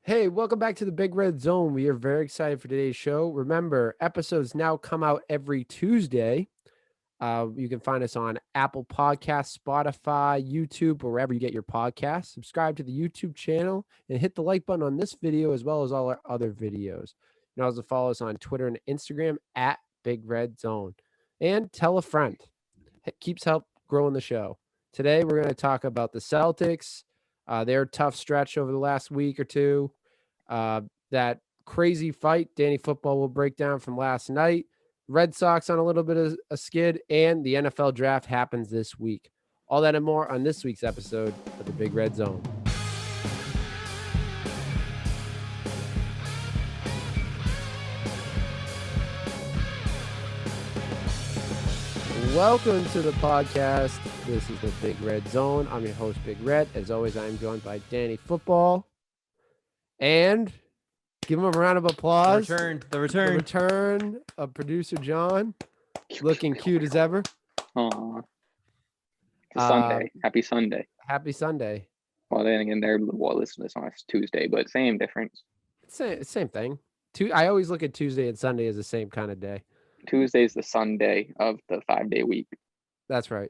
Hey, welcome back to the Big Red Zone. We are very excited for today's show. Remember, episodes now come out every Tuesday. You can find us on Apple Podcasts, Spotify, YouTube, or wherever you get your podcasts. Subscribe to the YouTube channel and hit the like button on this video as well as all our other videos. You can also follow us on Twitter and Instagram at Big Red Zone. And tell a friend. It keeps help growing the show. Today, we're going to talk about the Celtics, their tough stretch over the last week or two. That crazy fight Danny Football will break down from last night. Red Sox on a little bit of a skid, and the NFL draft happens this week. All that and more on this week's episode of the Big Red Zone. Welcome to the podcast. This is the Big Red Zone. I'm your host, Big Red. As always, I am joined by Danny Football. And give him a round of applause. The return of producer John. Looking cute as ever. Aw. It's Sunday. Happy Sunday. Happy Sunday. Well, then again, they're listening to this on Tuesday, but same difference. Same thing. I always look at Tuesday and Sunday as the same kind of day. Tuesday's the Sunday of the 5-day week. That's right.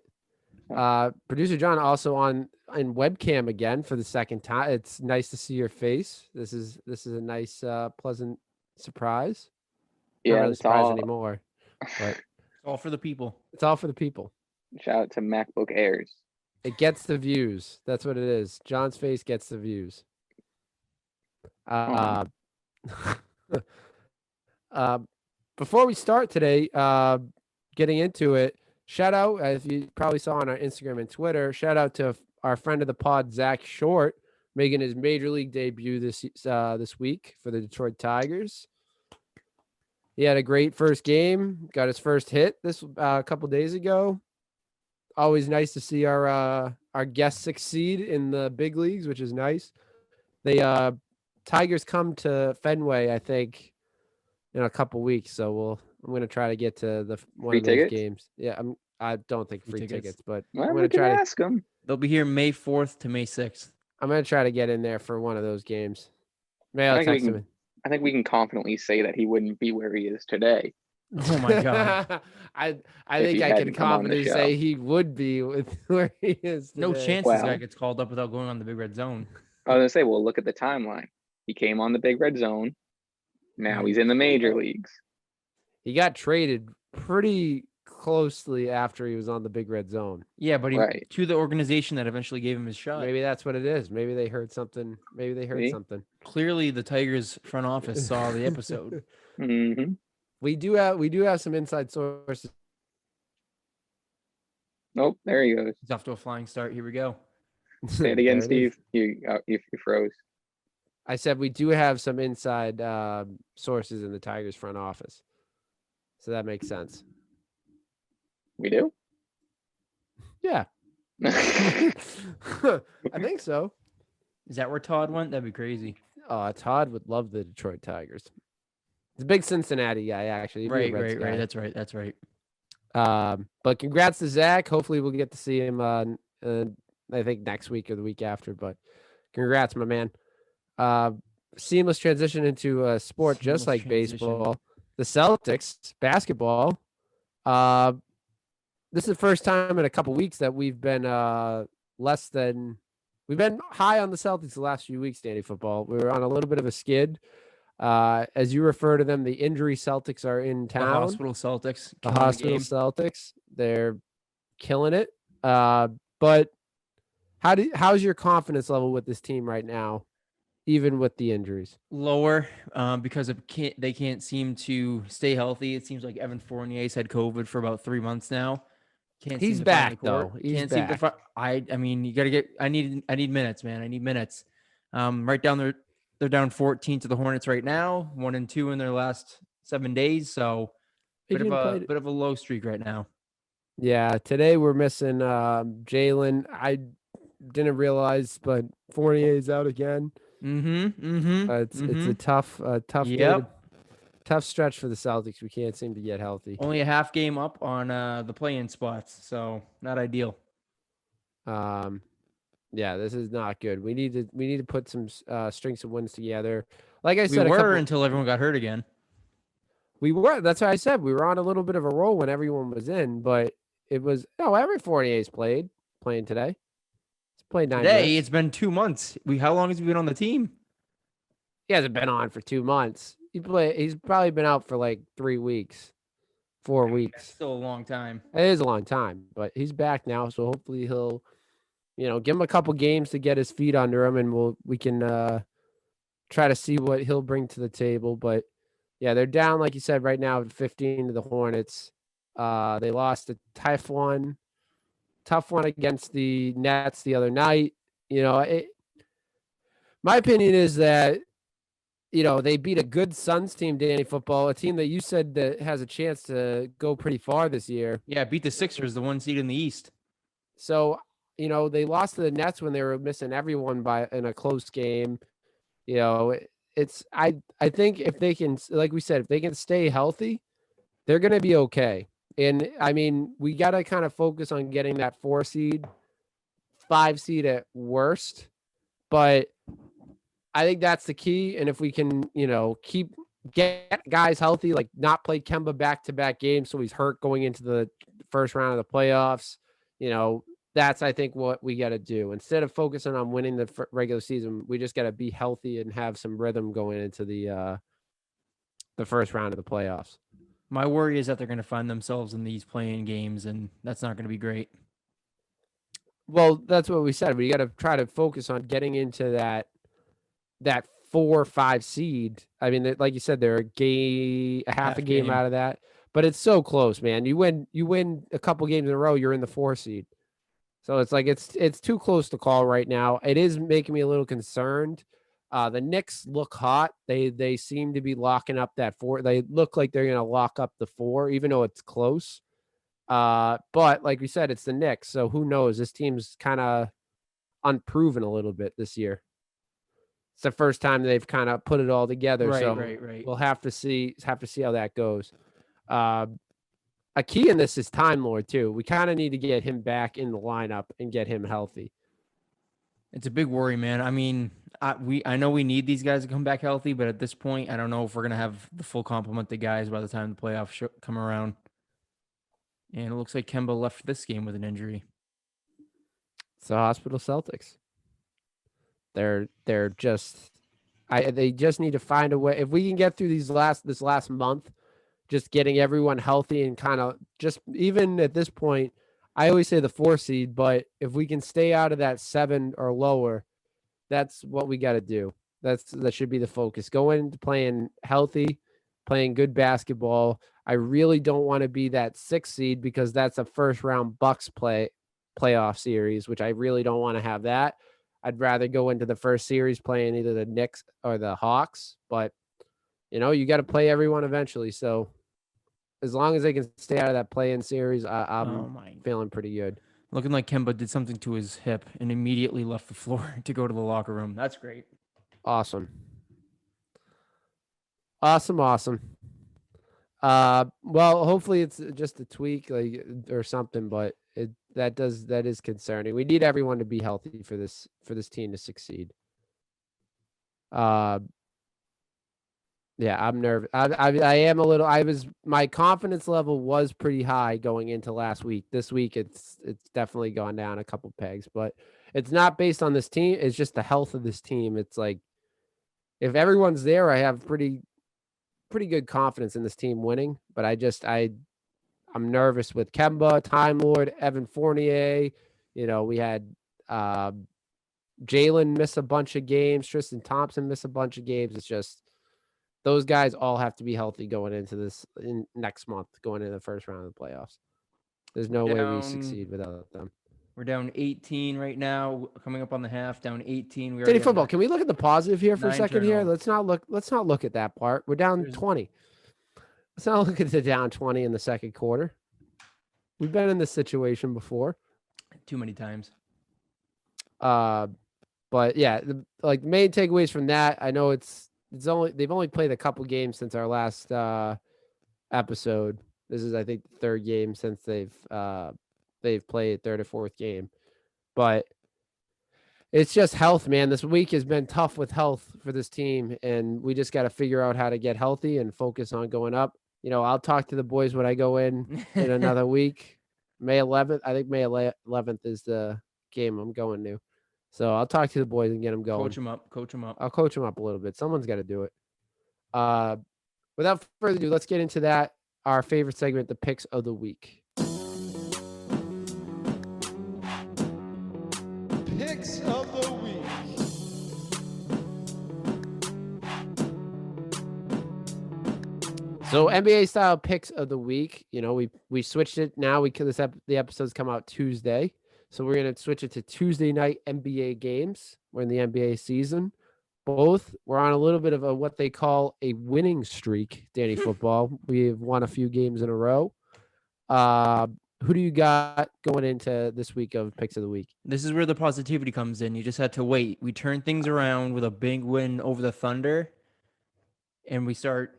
Producer John also in webcam again for the second time. It's nice to see your face. This is a nice, pleasant surprise. Yeah, not really it's surprise all anymore. But It's all for the people. it's all for the people. Shout out to MacBook Airs. It gets the views. That's what it is. John's face gets the views. Before we start today, getting into it, shout out, as you probably saw on our Instagram and Twitter, shout out to our friend of the pod, Zack Short, making his major league debut this week for the Detroit Tigers. He had a great first game, got his first hit this a couple days ago. Always nice to see our guests succeed in the big leagues, which is nice. The Tigers come to Fenway, I think, in a couple weeks, so I'm going to try to get to one Free of those tickets? games. Yeah, I don't think free tickets, but Well, I'm we going to can try to ask them. They'll be here May 4th to May 6th. I'm going to try to get in there for one of those games. Maybe I I'll think we text can- him. I think we can confidently say that he wouldn't be where he is today. Oh my God. I If think he I can hadn't come on the confidently show. say he would be with where he is No today. chance this guy Well- gets called up without going on the Big Red Zone. I was going to say, well, look at the timeline. He came on the Big Red Zone. Now he's in the major leagues. He got traded pretty closely after he was on the Big Red Zone. Yeah, but Right. to the organization that eventually gave him his shot. Maybe that's what it is. Maybe they heard something. See? Something. Clearly, the Tigers front office saw the episode. Mm-hmm. We do have some inside sources. Nope, there he goes. He's off to a flying start. Here we go. Say it again, There is. Steve. You froze. I said we do have some inside sources in the Tigers front office, so that makes sense. We do? Yeah, I think so. Is that where Todd went? That'd be crazy. Todd would love the Detroit Tigers. He's a big Cincinnati guy, actually. He'd be a Reds guy. That's right. But congrats to Zack. Hopefully, we'll get to see him. I think next week or the week after. But congrats, my man. Seamless transition into a sport just like baseball. The Celtics basketball. This is the first time in a couple weeks that we've been we've been high on the Celtics the last few weeks, Danny Football. We were on a little bit of a skid. As you refer to them, the injury Celtics are in The town. hospital Celtics. The killing hospital game. Celtics. They're killing it. But how's your confidence level with this team right now, even with the injuries? Lower because they can't seem to stay healthy. It seems like Evan Fournier's had COVID for about 3 months now. Can't He's seem to find the back, though. court. He's Can't seem to back. I mean, you gotta get. I need minutes, man. I need minutes. Right down there, they're down 14 to the Hornets right now. 1-2 in their last 7 days. So bit of a low streak right now. Yeah, today we're missing Jalen. I didn't realize, but Fournier's out again. It's a tough day Yep. tough stretch for the Celtics. We can't seem to get healthy. Only a half game up on the play-in spots, so not ideal. Yeah, this is not good. We need to put some strings of wins together. Like I We said, were until everyone got hurt again. we were. That's what I said. We were on a little bit of a roll when everyone was in, but it was every 48's playing today. He's played 9 Today, minutes. it's been 2 months. How long has he been on the team? He hasn't been on for 2 months. He's probably been out for like 3 weeks, 4 weeks. That's still a long time. It is a long time, but he's back now, so hopefully he'll, give him a couple games to get his feet under him, and we can try to see what he'll bring to the table. But yeah, they're down, like you said, right now 15 to the Hornets. They lost a tough one against the Nets the other night. My opinion is that they beat a good Suns team, Danny Football, a team that you said that has a chance to go pretty far this year. Yeah, beat the Sixers, the 1 seed in the East. So, they lost to the Nets when they were missing everyone in a close game. I think if they can, like we said, if they can stay healthy, they're going to be okay. And I mean, we got to kind of focus on getting that 4 seed, 5 seed at worst. But I think that's the key. And if we can, get guys healthy, like not play Kemba back-to-back games so he's hurt going into the first round of the playoffs, that's, I think, what we got to do. Instead of focusing on winning the regular season, we just got to be healthy and have some rhythm going into the first round of the playoffs. My worry is that they're going to find themselves in these playing games, and that's not going to be great. Well, that's what we said. We got to try to focus on getting into that 4 or 5 seed. I mean, like you said, they're half a game out of that, but it's so close, man. You win a couple games in a row, you're in the 4 seed. So it's like it's too close to call right now. It is making me a little concerned. The Knicks look hot. They seem to be locking up that 4. They look like they're going to lock up the 4, even though it's close. But like we said, it's the Knicks, so who knows? This team's kind of unproven a little bit this year. It's the first time they've kind of put it all together. Right. We'll have to see how that goes. A key in this is Time Lord too. We kind of need to get him back in the lineup and get him healthy. It's a big worry, man. I mean, I know we need these guys to come back healthy, but at this point, I don't know if we're gonna have the full complement of guys by the time the playoffs come around. And it looks like Kemba left this game with an injury. It's the hospital Celtics. They're just they just need to find a way. If we can get through this last month, just getting everyone healthy and kind of just even at this point, I always say the 4 seed, but if we can stay out of that 7 or lower, that's what we got to do. That should be the focus. Go into playing healthy, playing good basketball. I really don't want to be that 6 seed because that's a first round Bucks playoff series, which I really don't want to have that. I'd rather go into the first series playing either the Knicks or the Hawks, but you got to play everyone eventually. So as long as they can stay out of that play-in series, I'm feeling pretty good. Looking like Kemba did something to his hip and immediately left the floor to go to the locker room. That's great. Awesome. Well, hopefully it's just a tweak or something, but that is concerning. We need everyone to be healthy for this team to succeed. Yeah, I'm nervous. I am a little. My confidence level was pretty high going into last week. This week, it's definitely gone down a couple pegs, but it's not based on this team. It's just the health of this team. It's like if everyone's there, I have pretty good confidence in this team winning. But I'm nervous with Kemba, Time Lord, Evan Fournier. We had Jalen miss a bunch of games. Tristan Thompson miss a bunch of games. It's just. Those guys all have to be healthy going into next month, going into the first round of the playoffs. There's no way we succeed without them. We're down 18 right now, coming up on the half, down 18. Danny Football, can we look at the positive here for a second here? Let's not look at that part. We're down 20. Let's not look at the down 20 in the second quarter. We've been in this situation before. Too many times. But yeah, the main takeaways from that, I know they've only played a couple games since our last episode. This is, I think, the third game since they've played, third or fourth game. But It's just health, man. This week has been tough with health for this team, and we just got to figure out how to get healthy and focus on going up. I'll talk to the boys when I go in another week. May 11th. I think May 11th is the game I'm going to. So I'll talk to the boys and get them going. Coach them up. Coach them up. I'll coach them up a little bit. Someone's got to do it. Without further ado, let's get into that. Our favorite segment, the picks of the week. Picks of the week. So NBA style picks of the week. We switched it now. The episodes come out Tuesday, so we're gonna switch it to Tuesday night NBA games. We're in the NBA season. We're on a little bit of what they call a winning streak. Danny Football. We've won a few games in a row. Who do you got going into this week of picks of the week? This is where the positivity comes in. You just had to wait. We turned things around with a big win over the Thunder, and we start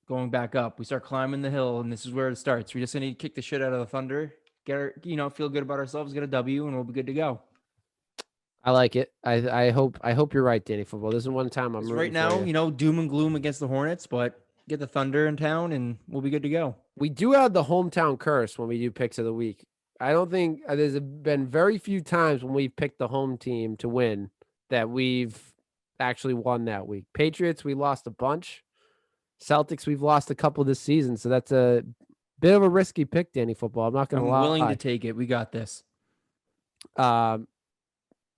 going back up. We start climbing the hill, and this is where it starts. We just need to kick the shit out of the Thunder, feel good about ourselves, get a W, and we'll be good to go. I like it. I hope you're right, Danny Football. This is one time I'm right now, doom and gloom against the Hornets, but get the Thunder in town, and we'll be good to go. We do have the hometown curse when we do picks of the week. I don't think there's been very few times when we've picked the home team to win that we've actually won that week. Patriots, we lost a bunch. Celtics, we've lost a couple this season, so that's a bit of a risky pick, Danny Football. I'm not going to lie. I'm willing to take it. We got this. I'm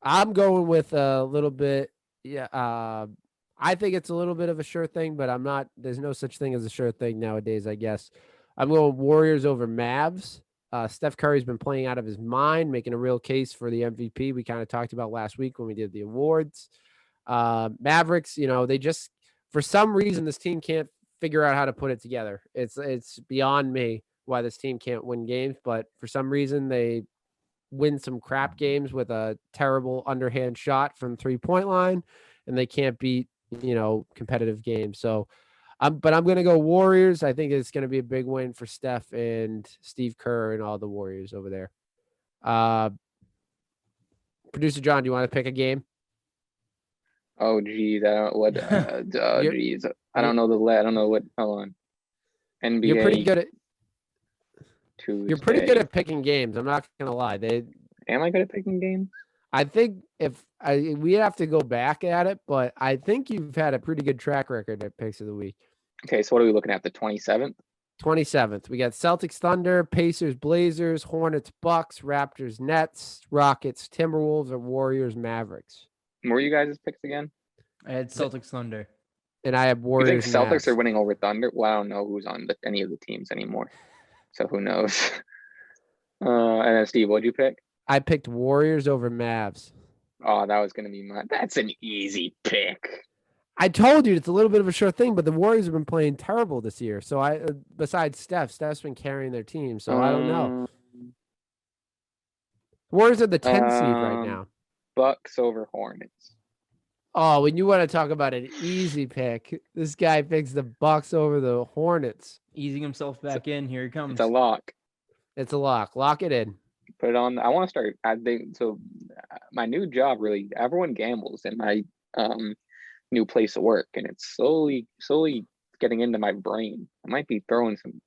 going with a little bit. Yeah, I think it's a little bit of a sure thing, but I'm not. There's no such thing as a sure thing nowadays, I guess. I'm going Warriors over Mavs. Steph Curry's been playing out of his mind, making a real case for the MVP. We kind of talked about last week when we did the awards. Mavericks, they just, for some reason, this team can't figure out how to put it together. It's beyond me why this team can't win games, but for some reason they win some crap games with a terrible underhand shot from 3-point line, and they can't beat, competitive games. So but I'm going to go Warriors. I think it's going to be a big win for Steph and Steve Kerr and all the Warriors over there. Producer John, do you want to pick a game? Oh, geez. I don't what. Geez. I don't know I don't know what. Hold on. NBA. You're pretty good at. Tuesday. You're pretty good at picking games. I'm not going to lie. Am I good at picking games? I think we have to go back at it, but I think you've had a pretty good track record at picks of the week. Okay, so what are we looking at? The 27th? 27th. We got Celtics, Thunder, Pacers, Blazers, Hornets, Bucks, Raptors, Nets, Rockets, Timberwolves, or Warriors, Mavericks. What were you guys' picks again? I had Celtics, Thunder. And I have Warriors. You think Celtics are winning over Thunder? Well, I don't know who's on any of the teams anymore. So who knows? And then Steve, what'd you pick? I picked Warriors over Mavs. Oh, that was going to be that's an easy pick. I told you it's a little bit of a sure thing, but the Warriors have been playing terrible this year. So besides Steph's been carrying their team. So I don't know. Warriors are the 10th seed right now. Bucks over Hornets. Oh, when you want to talk about an easy pick, this guy picks the Bucks over the Hornets. Easing himself back in. Here he comes. It's a lock. It's a lock. Lock it in. Put it on. I want to start. I think so. My new job, really, everyone gambles in my new place of work, and it's slowly getting into my brain. I might be throwing some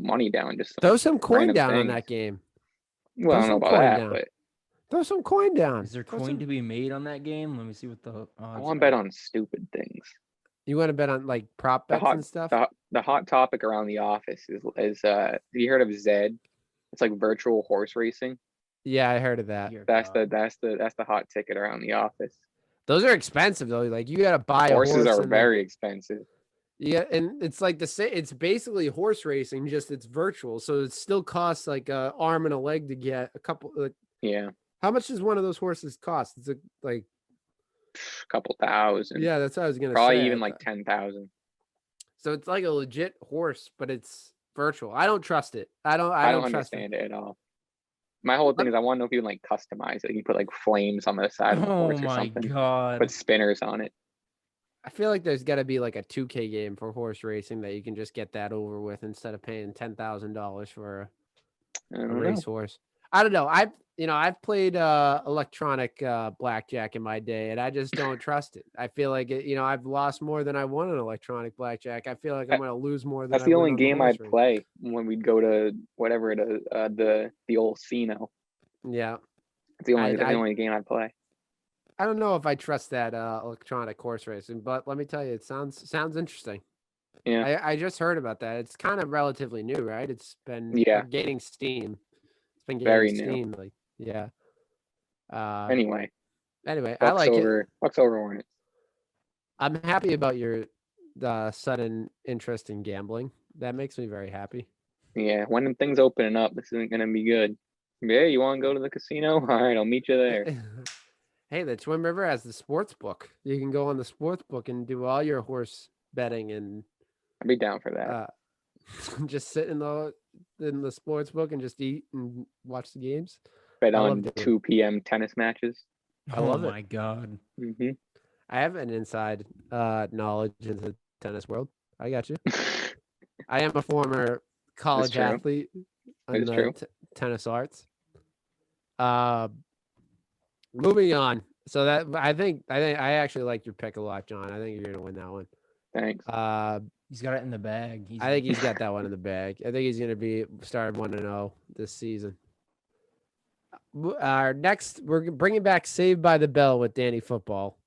money down. Just throw some coin down on that game. Well, I don't know about that, but throw some coin down. Is there coin to be made on that game? Let me see what the odds I want to bet on stupid things. You want to bet on like prop bets and stuff? The hot topic around the office is have you heard of Zed? It's like virtual horse racing. Yeah, I heard of that. That's the hot ticket around the office. Those are expensive though. Like you got to buy horses a horse. Are very expensive. Yeah, and it's like it's basically horse racing, just it's virtual. So it still costs like an arm and a leg to get a couple. Yeah. How much does one of those horses cost? It's like a couple thousand. Yeah, that's what I was gonna say. Probably even like 10,000. So it's like a legit horse, but it's virtual. I don't trust it. I don't understand it at all. My whole thing is I want to know if you can like customize it. You can put like flames on the side of the horse or something. Oh my god! Put spinners on it. I feel like there's got to be like a 2K game for horse racing that you can just get that over with instead of paying $10,000 for a racehorse. I don't know. I've played electronic blackjack in my day, and I just don't trust it. I feel like I've lost more than I won on electronic blackjack. I feel like I'm going to lose more than That's I the win only on the game horse I'd race. play when we'd go to whatever it is, the old Cino. Yeah, That's the only game I'd play. I don't know if I trust that electronic horse racing, but let me tell you, it sounds interesting. Yeah. I just heard about that. It's kind of relatively new, right? It's been gaining steam. It's been gaining Very new. steam, like yeah. Anyway, I like it. Bucks over Hornets. I'm happy about your sudden interest in gambling. That makes me very happy. Yeah, when things opening up, this isn't gonna be good. Yeah, you want to go to the casino? All right, I'll meet you there. Hey, the Twin River has the sports book. You can go on the sports book and do all your horse betting and I'd be down for that. just sit in the sports book and just eat and watch the games. Bet on 2 p.m. tennis matches. I love it. Oh my god. Mm-hmm. I have an inside knowledge into the tennis world. I got you. I am a former college athlete in the tennis arts. Moving on. So that I think I actually like your pick a lot, John. I think you're gonna win that one. Thanks. He's got it in the bag. I think he's got that one in the bag. I think he's gonna be start 1-0 this season. Our next, we're bringing back Saved by the Bell with Danny Football.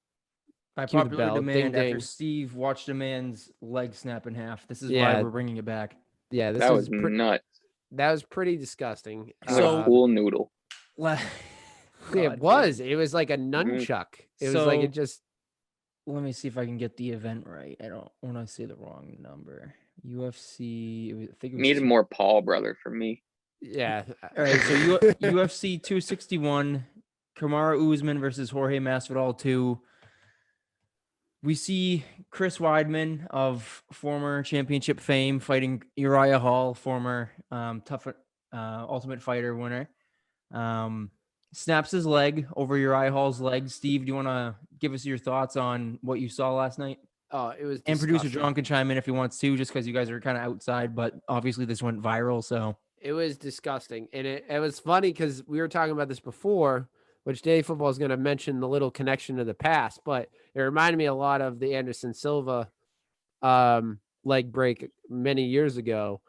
By popular demand, after Steve watched a man's leg snap in half. This is why we're bringing it back. Yeah, that was nuts. That was pretty disgusting. So cool noodle. It was like a nunchuck. It was like it just. Let me see if I can get the event right. I don't want to say the wrong number. UFC. I think it was needed more Paul brother for me. Yeah. All right. So UFC 261, Kamaru Usman versus Jorge Masvidal 2. We see Chris Weidman of former championship fame fighting Uriah Hall, former Ultimate Fighter winner. Snaps his leg over Uriah Hall's leg. Steve, do you want to give us your thoughts on what you saw last night? Oh, it was disgusting. And producer John can chime in if he wants to, just because you guys are kind of outside, but obviously this went viral, so. It was disgusting. And it was funny because we were talking about this before, which Day Football is going to mention the little connection to the past, but it reminded me a lot of the Anderson Silva leg break many years ago.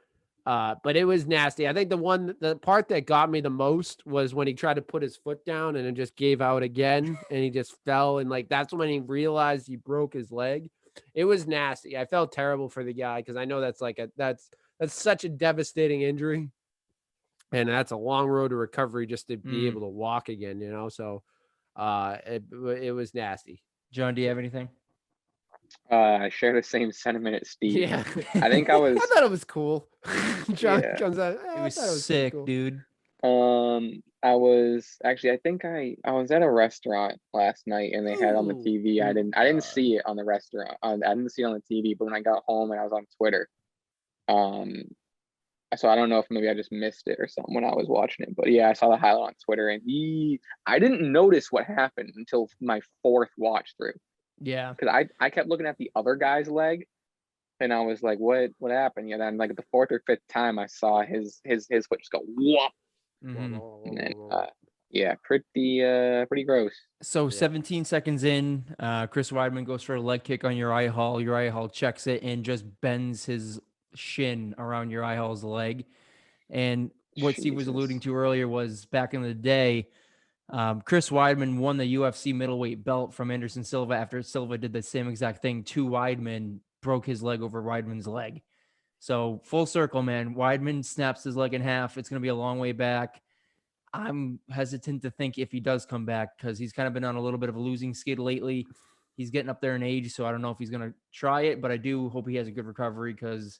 But it was nasty. I think the part that got me the most was when he tried to put his foot down and it just gave out again and he just fell. And like, that's when he realized he broke his leg. It was nasty. I felt terrible for the guy because I know that's such a devastating injury. And that's a long road to recovery just to be able to walk again, So it was nasty. John, do you have anything? I share the same sentiment as Steve. Yeah. I thought it was cool. John comes out. It was sick, cool. Dude. I was actually, I was at a restaurant last night and they had on the TV. I didn't see it on the restaurant. I didn't see it on the TV, but when I got home and I was on Twitter, so I don't know if maybe I just missed it or something when I was watching it, but yeah, I saw the highlight on Twitter and I didn't notice what happened until my fourth watch through. Yeah. Because I kept looking at the other guy's leg and I was like, what happened? Yeah, then like the fourth or fifth time I saw his foot just go whop. Mm-hmm. And then, yeah, pretty gross. So 17 seconds in, Chris Weidman goes for a leg kick on Uriah Hall. Uriah Hall checks it and just bends his shin around Uriah Hall's leg. And what Steve was alluding to earlier was back in the day, Chris Weidman won the UFC middleweight belt from Anderson Silva after Silva did the same exact thing to Weidman, broke his leg over Weidman's leg. So full circle, man. Weidman snaps his leg in half. It's going to be a long way back. I'm hesitant to think if he does come back because he's kind of been on a little bit of a losing skid lately. He's getting up there in age, so I don't know if he's going to try it, but I do hope he has a good recovery because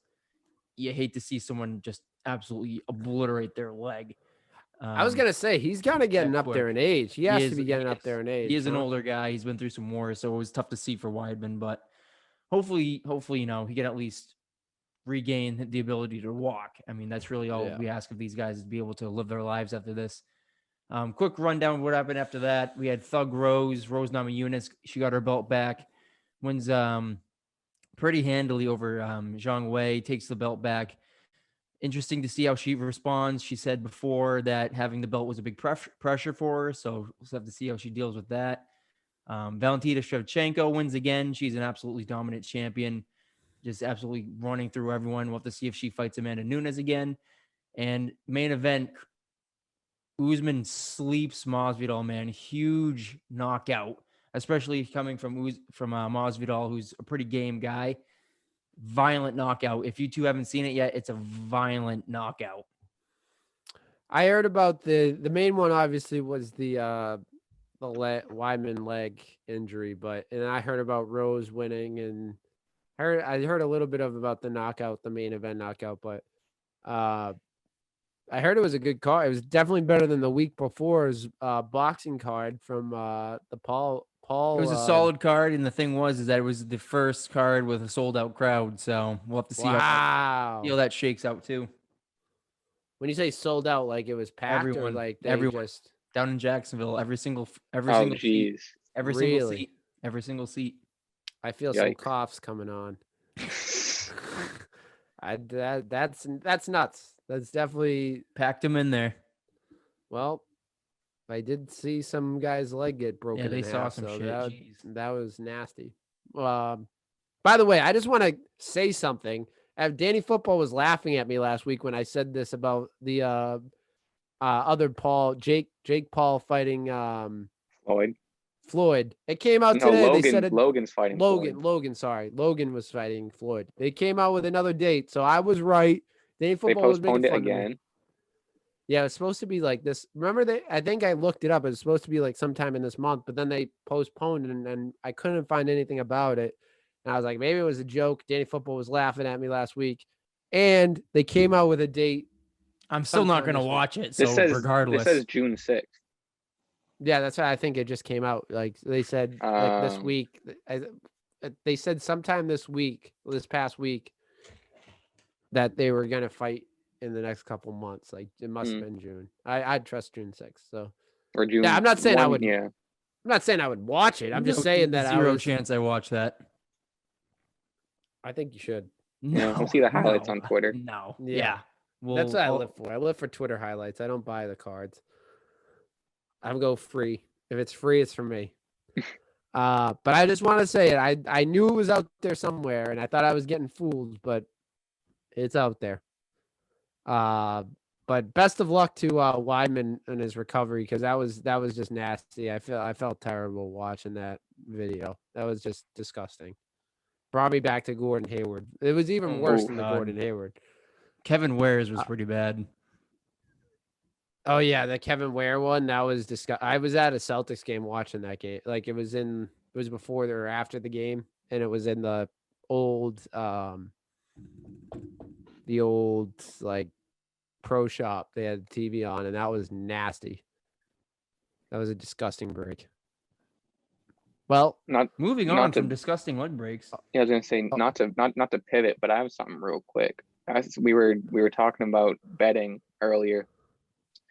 you hate to see someone just absolutely obliterate their leg. I was going to say, he's kind of getting up there in age. He has to be getting up there in age. He is an older guy. He's been through some wars, so it was tough to see for Weidman, but hopefully, he can at least regain the ability to walk. I mean, that's really all we ask of these guys is to be able to live their lives after this. Quick rundown of what happened after that. We had Thug Rose Namajunas. She got her belt back. Wins pretty handily over Zhang Wei, takes the belt back. Interesting to see how she responds. She said before that having the belt was a big pressure for her, so we'll have to see how she deals with that. Valentina Shevchenko wins again. She's an absolutely dominant champion, just absolutely running through everyone. We'll have to see if she fights Amanda Nunes again. And main event, Usman sleeps Masvidal, man. Huge knockout, especially coming from Masvidal, who's a pretty game guy. Violent knockout. If you two haven't seen it yet, it's a violent knockout. I heard about the main one. Obviously, was the Weidman leg injury, and I heard about Rose winning, and I heard a little bit about the knockout, the main event knockout, but I heard it was a good card. It was definitely better than the week before's boxing card from the Paul. It was a solid card, and the thing is that it was the first card with a sold out crowd. So we'll have to see how that shakes out too. When you say sold out, like it was packed, everyone, or like everyone just down in Jacksonville, every single seat, every single seat. I feel some coughs coming on. That's nuts. That's definitely packed them in there. Well, I did see some guy's leg get broken. Yeah, they saw half, some so shit. That was nasty. By the way, I just want to say something. Danny Football was laughing at me last week when I said this about the other Paul, Jake Paul fighting Floyd. It came out today. Logan, they said Logan's fighting Logan was fighting Floyd. They came out with another date, so I was right. Danny Football was making fun again. of me. Yeah, it's supposed to be like this. Remember, I think I looked it up. It was supposed to be like sometime in this month, but then they postponed it, and I couldn't find anything about it. And I was like, maybe it was a joke. Danny Football was laughing at me last week, and they came out with a date. I'm still not going to watch it. So regardless, this says June 6th. Yeah, that's why I think it just came out. Like they said, like this week. They said sometime this past week, that they were going to fight in the next couple months. Like it must have been June. I'd trust June 6th. So or June. Yeah, I'm not saying 1, I would. Yeah. I'm not saying I would watch it. I'm just saying that zero chance I watch that. I think you should. No, we'll see the highlights on Twitter. No. Yeah. Well, that's what I live for. I live for Twitter highlights. I don't buy the cards. I go free. If it's free, it's for me. But I just want to say it. I knew it was out there somewhere, and I thought I was getting fooled, but it's out there. But best of luck to Weidman and his recovery, because that was just nasty. I felt terrible watching that video. That was just disgusting. Brought me back to Gordon Hayward. It was even worse than the Gordon Hayward. Kevin Ware's was pretty bad. Oh yeah, the Kevin Ware one, that was disgusting. I was at a Celtics game watching that game. Like it was before or after the game, and it was in the old like pro shop. They had TV on, and that was nasty. That was a disgusting break. Well, moving on from disgusting leg breaks. Yeah, I was gonna say not to pivot, but I have something real quick. We were talking about betting earlier.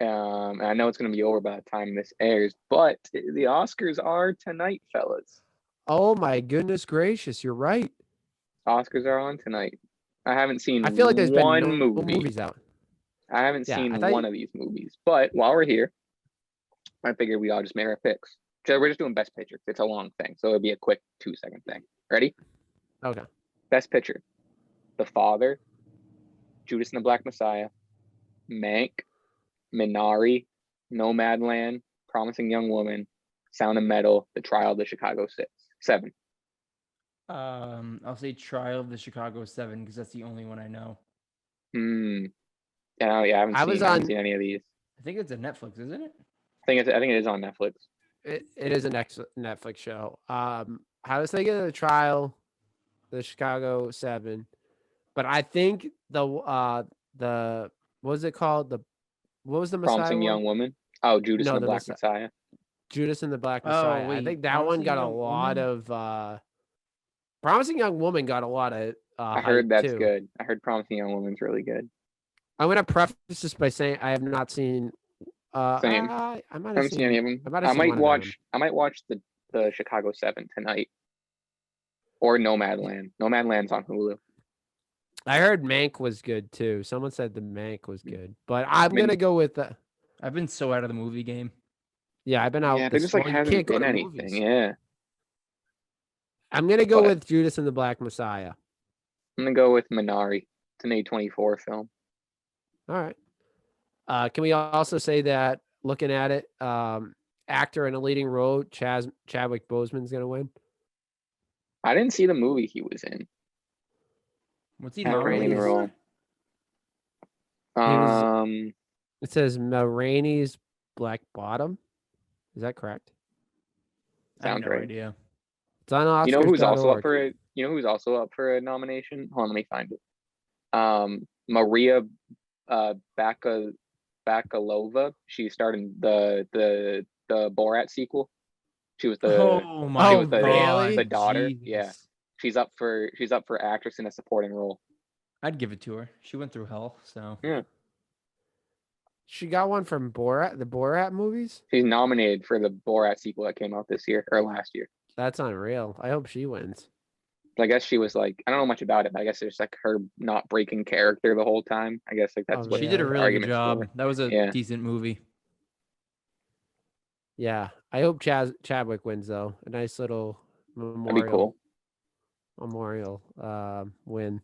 And I know it's going to be over by the time this airs, but the Oscars are tonight, fellas. Oh my goodness gracious, you're right. Oscars are on tonight. I haven't seen. I feel like there's one been no movie. movies out. I haven't seen one of these movies, but while we're here, I figured we all just made our picks. So we're just doing best picture. It's a long thing, so it'll be a quick 2-second thing. Ready? Okay. Best picture: The Father, Judas and the Black Messiah, Mank, Minari, Nomadland, Promising Young Woman, Sound of Metal, The Trial of the Chicago 7. I'll say Trial of the Chicago 7 because that's the only one I know. Yeah, I haven't seen any of these. I think it's a Netflix, isn't it? I think it is on Netflix. It is a Netflix show. I was thinking of The Trial, the Chicago 7, but I think the what was it called? What was the Messiah Promising Young Woman? Oh, Judas and the Black Messiah. Judas and the Black Messiah. Wait, I think that one got a lot of Promising Young Woman got a lot of I heard that's too. good. I heard Promising Young Woman's really good. I'm gonna preface this by saying I have not seen Same. I haven't seen any of them. I might watch the Chicago 7 tonight. Or Nomadland. Nomadland's on Hulu. I heard Mank was good too. Someone said the Mank was good, but I'm gonna go with the. I've been so out of the movie game. Yeah, I've been Yeah, out there this. just like Well, you hasn't can't go been to anything. movies. Yeah, I'm gonna go but with Judas and the Black Messiah. I'm gonna go with Minari. It's an A24 film. All right. Can we also say that looking at it, actor in a leading role, Chadwick Boseman's gonna win? I didn't see the movie he was in. What's he Actor in a leading nominated role. for? He was. It says Ma Rainey's Black Bottom. Is that correct? I have Sounds no right. idea. It's on You know who's also up Oscars.org. for it? You know who's also up for a nomination? Hold on, let me find it. Maria Bakalova. She starred in the Borat sequel. She was the Oh my Oh, god! the daughter. Yeah, Jesus. she's up for actress in a supporting role. I'd give it to her. She went through hell, so Yeah, She got one from Borat, the Borat movies. she's nominated for the Borat sequel that came out this year or last year. That's unreal. I hope she wins. I guess she was like, I don't know much about it, but I guess it's like her not breaking character the whole time. I guess like that's Oh, what she did a really? the really good argument's job. for. That was a Yeah. decent movie. Yeah, I hope Chadwick wins though. A nice little That'd memorial. be cool. Win.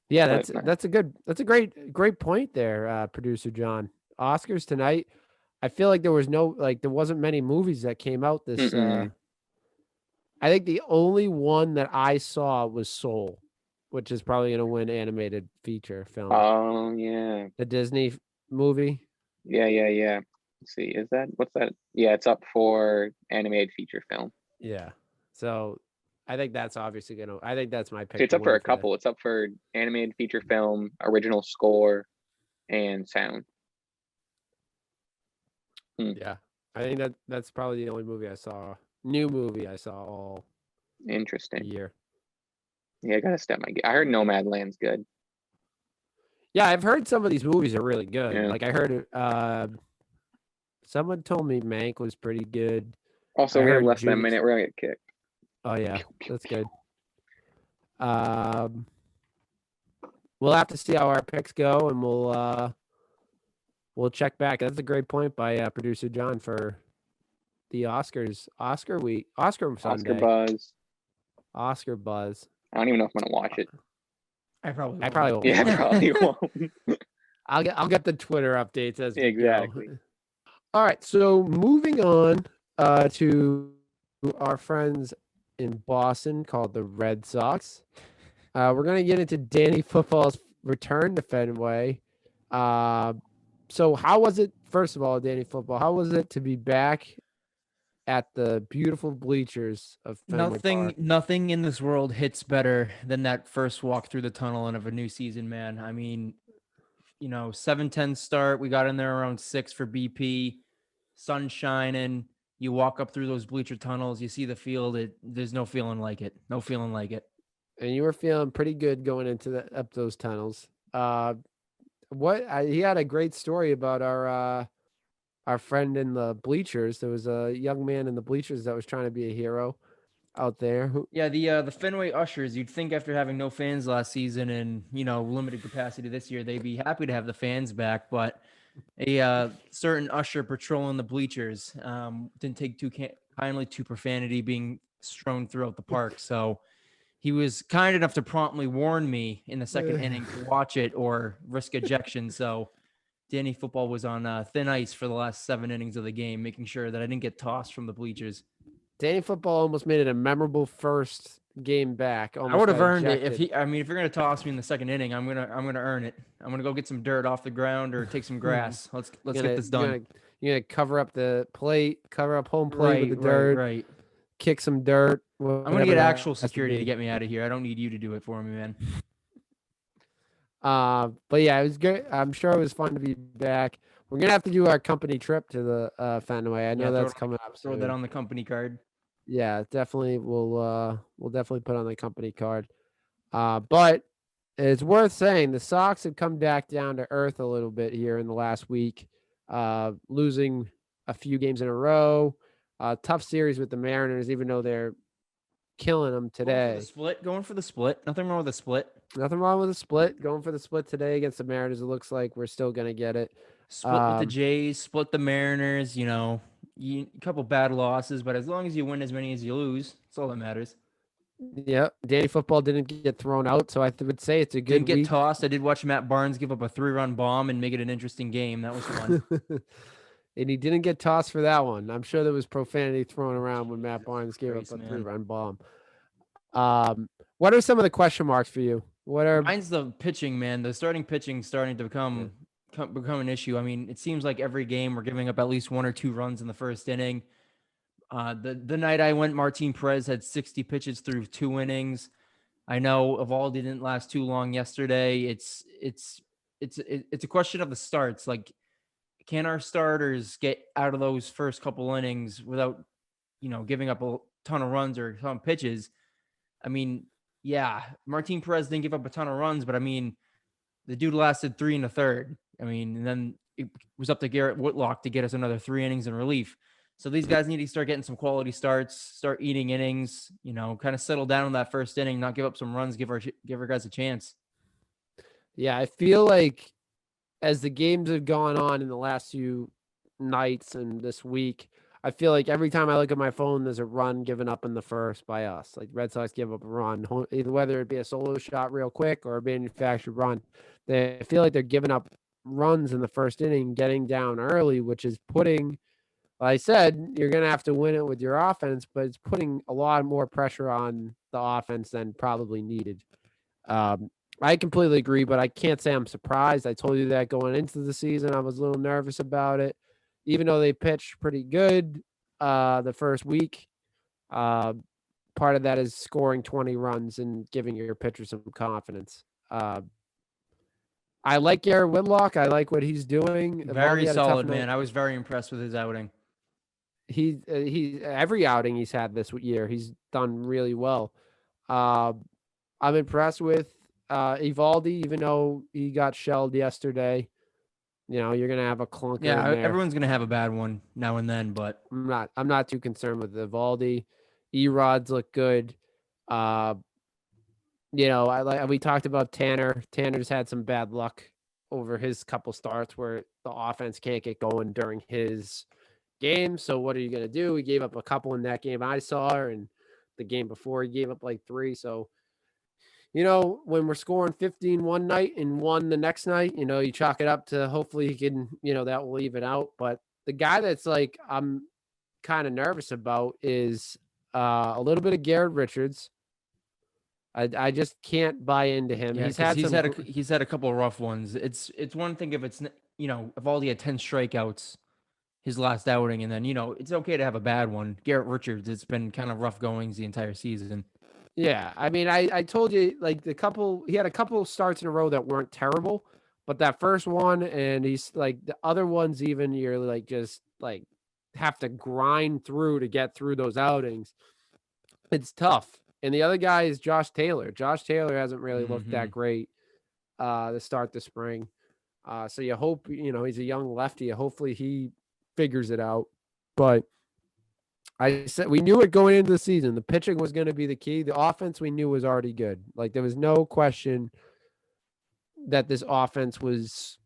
Yeah, But that's a great point there, producer John. Oscars tonight. I feel like there wasn't many movies that came out this. mm-mm. I think the only one that I saw was Soul, which is probably going to win animated feature film. Oh yeah, The Disney movie. yeah. Let's see, what's that? Yeah, it's up for animated feature film. Yeah. So I think that's obviously going to. I think that's my pick. So it's up for a couple. It's up for animated feature film, original score, and sound. Yeah, I think that's probably the only movie I saw. New movie I saw all Interesting. year. Yeah, I gotta step my. I heard Nomadland's good. Yeah, I've heard some of these movies are really good. Yeah. Like I heard, someone told me Mank was pretty good. Also, I we have heard less than a Judas- minute. We're gonna get kicked. Oh yeah, that's good. We'll have to see how our picks go, and we'll check back. That's a great point by producer John for the Oscars. Oscar week, Oscar Sunday, Oscar buzz. Oscar buzz. I don't even know if I'm gonna watch it. I probably won't. Yeah, I probably won't. I'll get the Twitter updates as we Exactly. go. All right, so moving on to our friends in Boston called the Red Sox. We're gonna get into Danny Football's return to Fenway. So how was it? First of all, Danny Football, how was it to be back at the beautiful bleachers of Fenway Park? Nothing in this world hits better than that first walk through the tunnel and of a new season, man. I mean, 7:10 start. We got in there around 6 for BP. Sun shining. You walk up through those bleacher tunnels. You see the field. There's no feeling like it. No feeling like it. And you were feeling pretty good going into up those tunnels. He had a great story about our friend in the bleachers. There was a young man in the bleachers that was trying to be a hero out there. Yeah, the Fenway Ushers, you'd think after having no fans last season and, limited capacity this year, they'd be happy to have the fans back. But a certain usher patrolling the bleachers didn't take too kindly to profanity being strewn throughout the park. So he was kind enough to promptly warn me in the second inning to watch it or risk ejection. So Danny Football was on thin ice for the last 7 innings of the game, making sure that I didn't get tossed from the bleachers. Danny Football almost made it a memorable first game back. I would have earned it if you're gonna toss me in the second inning, I'm gonna earn it. I'm gonna go get some dirt off the ground or take some grass. Let's get this done. You're gonna cover up the plate, cover up home plate with the dirt, right. Kick some dirt. I'm gonna get actual security to get me out of here. I don't need you to do it for me, man. But yeah, it was good. I'm sure it was fun to be back. We're gonna have to do our company trip to the Fenway. I know that's coming up. Throw that on the company card. Yeah, definitely. We'll definitely put on the company card. But it's worth saying the Sox have come back down to earth a little bit here in the last week, losing a few games in a row. Tough series with the Mariners, even though they're killing them today. Going for the split. Nothing wrong with a split. Nothing wrong with a split. Going for the split today against the Mariners. It looks like we're still going to get it. Split with the Jays, split the Mariners, a couple bad losses, but as long as you win as many as you lose, that's all that matters. Yeah, Danny Football didn't get thrown out, so I would say it's a good Didn't get tossed. I did watch Matt Barnes give up a 3-run bomb and make it an interesting game. That was fun. And he didn't get tossed for that one. I'm sure there was profanity thrown around when Matt Barnes gave up a 3-run bomb. What are some of the question marks for you? Mine's the pitching, man. The starting pitching starting to become an issue. I mean, it seems like every game we're giving up at least 1 or 2 runs in the first inning. The night I went, Martin Perez had 60 pitches through 2 innings. I know Evaldi didn't last too long yesterday. It's a question of the starts. Like, can our starters get out of those first couple innings without, giving up a ton of runs or some pitches? I mean, yeah, Martin Perez didn't give up a ton of runs, but I mean, the dude lasted 3 1/3. I mean, and then it was up to Garrett Whitlock to get us another 3 innings in relief. So these guys need to start getting some quality starts, start eating innings, kind of settle down in that first inning, not give up some runs, give our guys a chance. Yeah, I feel like as the games have gone on in the last few nights and this week, I feel like every time I look at my phone, there's a run given up in the first by us. Like Red Sox give up a run, either whether it be a solo shot real quick or a manufactured run. I feel like they're giving up runs in the first inning, getting down early, which is putting, like I said, you're going to have to win it with your offense, but it's putting a lot more pressure on the offense than probably needed. I completely agree, but I can't say I'm surprised. I told you that going into the season, I was a little nervous about it. Even though they pitched pretty good the first week, part of that is scoring 20 runs and giving your pitcher some confidence. I like Garrett Whitlock. I like what he's doing. Very solid, man. I was very impressed with his outing. He every outing he's had this year, he's done really well. I'm impressed with Evaldi, even though he got shelled yesterday. You're gonna have a clunker. Yeah, in there. Everyone's gonna have a bad one now and then, but I'm not too concerned with Evaldi. Erods look good. We talked about Tanner. Tanner's had some bad luck over his couple starts where the offense can't get going during his game. So what are you gonna do? He gave up a couple in that game I saw, and the game before he gave up like 3. So when we're scoring 15 one night and 1 the next night, you chalk it up to hopefully he can, that will even out. But the guy that's like I'm kind of nervous about is a little bit of Garrett Richards. I just can't buy into him. Yeah, he's had a couple of rough ones. It's one thing if it's if Aldi had 10 strikeouts his last outing, and then it's okay to have a bad one. Garrett Richards, it's been kind of rough goings the entire season. Yeah, I mean, I told you like he had a couple starts in a row that weren't terrible, but that first one and he's like the other ones even you're like just like have to grind through to get through those outings. It's tough. And the other guy is Josh Taylor. Josh Taylor hasn't really looked that great to start the spring. So you hope, he's a young lefty. Hopefully he figures it out. But I said we knew it going into the season. The pitching was going to be the key. The offense we knew was already good. Like there was no question that this offense was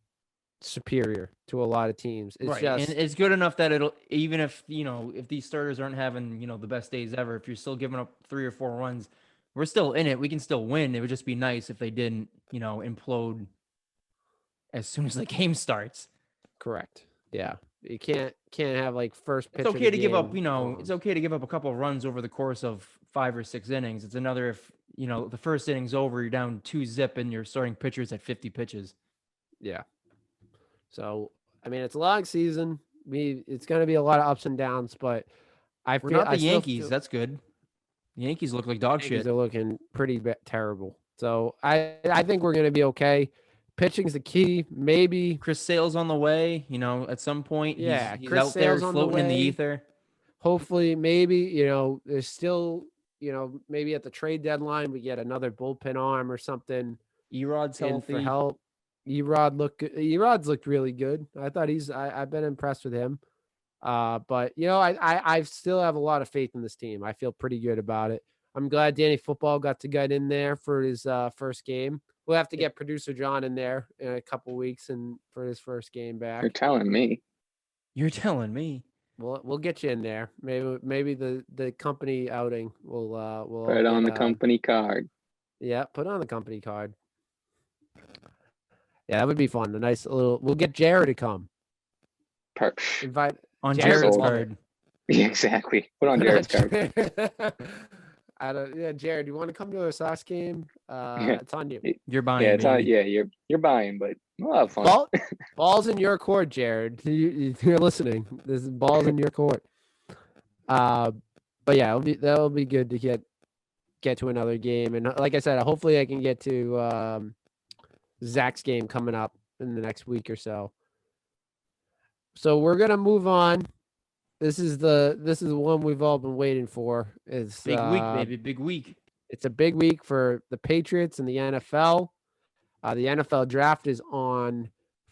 superior to a lot of teams. It's right. And it's good enough that it'll, even if, if these starters aren't having, the best days ever, if you're still giving up 3 or 4 runs, we're still in it. We can still win. It would just be nice if they didn't, implode as soon as the game starts. Correct. Yeah. You can't have like first pitch. It's okay to give up, it's okay to give up a couple of runs over the course of 5 or 6 innings. It's another if, the first inning's over, you're down 2-0 and you're starting pitchers at 50 pitches. Yeah. So, I mean, it's a long season. It's going to be a lot of ups and downs, but we're not the Yankees. That's good. The Yankees look like dog shit. They're looking pretty terrible. So I think we're going to be okay. Pitching's the key. Maybe Chris Sale's on the way. At some point, yeah, he's Chris out there Sale's floating in the ether. Hopefully, maybe there's still maybe at the trade deadline we get another bullpen arm or something. Erod's healthy. For help. Erod's looked really good. I thought I've been impressed with him. But I still have a lot of faith in this team. I feel pretty good about it. I'm glad Danny Football got to get in there for his first game. We'll have to get producer John in there in a couple weeks and for his first game back. You're telling me. You're telling me. We'll get you in there. Maybe the company outing will Put it on the company card. Yeah, put on the company card. Yeah, that would be fun. A nice little. We'll get Jared to come. Invite on Jared Jared's sold. card. Yeah, exactly. Put on Jared's card. I don't. Yeah, Jared, you want to come to a Sox game? Yeah. It's on you. You're buying. Yeah, it's baby. you're buying, but we'll have fun. Balls in your court, Jared. You're listening. This is balls in your court. But yeah, that'll be good to get to another game, and like I said, hopefully I can get to Zack's game coming up in the next week or so. So we're gonna move on. This is the one we've all been waiting for. It's Big week, baby. Big week. It's a big week for the Patriots and the NFL. The NFL draft is on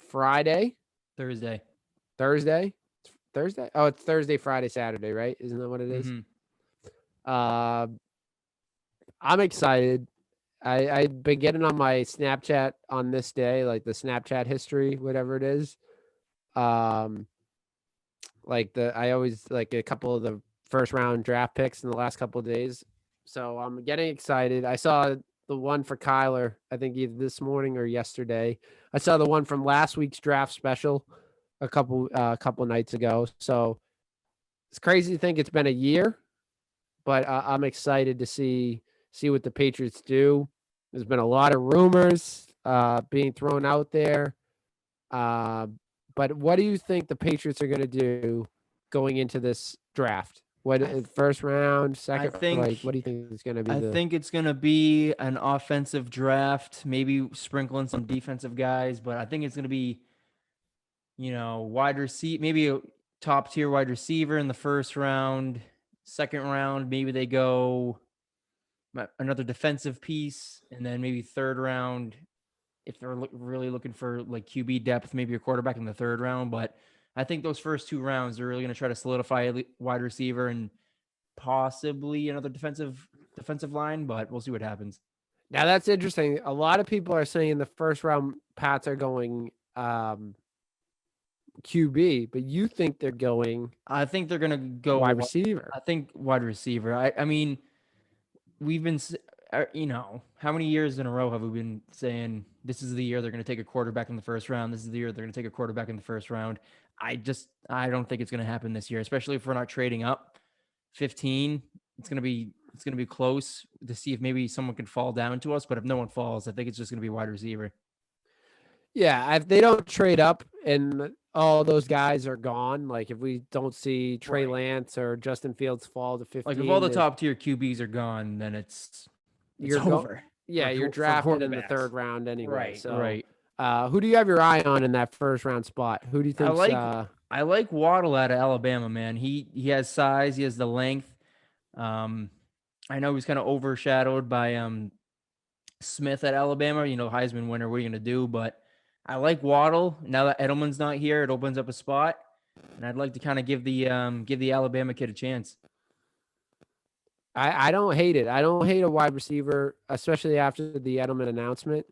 Friday. Thursday. Thursday? Oh, it's Thursday, Friday, Saturday, right? Isn't that what it is? Mm-hmm. I'm excited. I've been getting on my Snapchat on this day, like the Snapchat history, whatever it is. Like I always like a couple of the first round draft picks in the last couple of days. So I'm getting excited. I saw the one for Kyler, I think either this morning or yesterday. I saw the one from last week's draft special a couple nights ago. So it's crazy to think it's been a year, but I'm excited to see what the Patriots do. There's been a lot of rumors being thrown out there. But what do you think the Patriots are going to do going into this draft? First round, second? What do you think is going to be? I think it's going to be an offensive draft, maybe sprinkling some defensive guys, but I think it's going to be, wide receiver, maybe a top tier wide receiver in the first round. Second round, maybe they go another defensive piece, and then maybe third round, if they're really looking for like QB depth, maybe a quarterback in the third round. But I think those first two rounds, they're really going to try to solidify a wide receiver and possibly another defensive line, but we'll see what happens. Now that's interesting. A lot of people are saying the first round Pats are going QB, but you think they're going? I think they're going to go wide receiver. I think wide receiver. I mean, we've been, how many years in a row have we been saying this is the year they're going to take a quarterback in the first round? This is the year they're going to take a quarterback in the first round. I don't think it's going to happen this year, especially if we're not trading up 15. It's going to be close to see if maybe someone can fall down to us. But if no one falls, I think it's just going to be wide receiver. Yeah, if they don't trade up and all those guys are gone, like if we don't see Trey Lance or Justin Fields fall to 15, like if all the top tier QBs are gone, then it's over. You're drafted in the third round anyway. Right. So, right. Who do you have your eye on in that first round spot? Who do you think? I like Waddle out of Alabama, man. He has size. He has the length. I know he's kind of overshadowed by Smith at Alabama. Heisman winner. What are you gonna do? But I like Waddle. Now that Edelman's not here, it opens up a spot, and I'd like to kind of give the Alabama kid a chance. I don't hate it. I don't hate a wide receiver, especially after the Edelman announcement.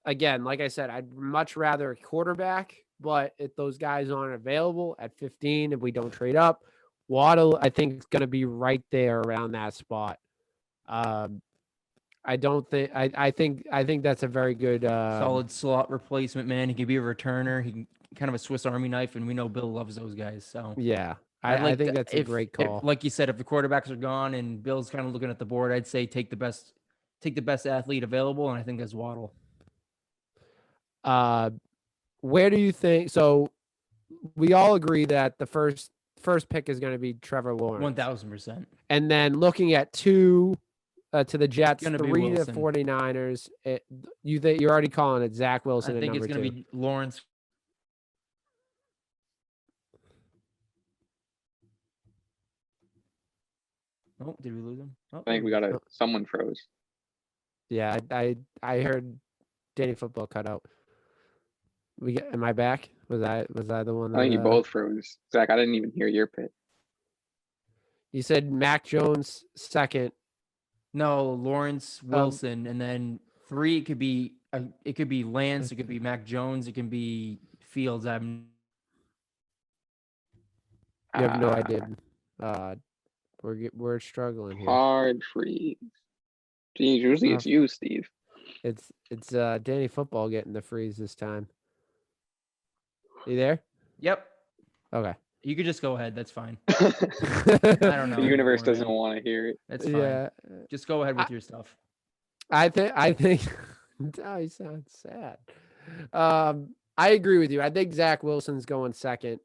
Again, like I said, I'd much rather a quarterback, but if those guys aren't available at 15, if we don't trade up, Waddle, I think is going to be right there around that spot. I think that's a very good solid slot replacement, man. He can be a returner. He can kind of a Swiss Army knife, and we know Bill loves those guys. So yeah, I think that's a great call. Like you said, if the quarterbacks are gone and Bill's kind of looking at the board, I'd say take the best athlete available, and I think that's Waddle. Where do you think? So we all agree that the first pick is going to be Trevor Lawrence. 1,000%. And then looking at 2 to the Jets, 3 to the 49ers. You're already calling it Zach Wilson. I think it's going to be Lawrence. Oh, did we lose him? Oh, I think we got someone froze. Yeah, I heard Danny Football cut out. Am I back? Was I the one? I think you both froze. Zach, I didn't even hear your pick. You said Mac Jones second. No, Lawrence, Wilson, and then 3 it could be Lance, it could be Mac Jones, it can be Fields. You have no Ah, idea. We're struggling here. hard freeze. Geez, usually it's you, Steve. It's Danny Football getting the freeze this time. You there? Yep. Okay. You could just go ahead. That's fine. I The don't know. universe anymore, doesn't man. want to hear it. That's fine. Yeah. Just go ahead with your stuff. I think oh, you sound sad. I agree with you. I think Zach Wilson's going second.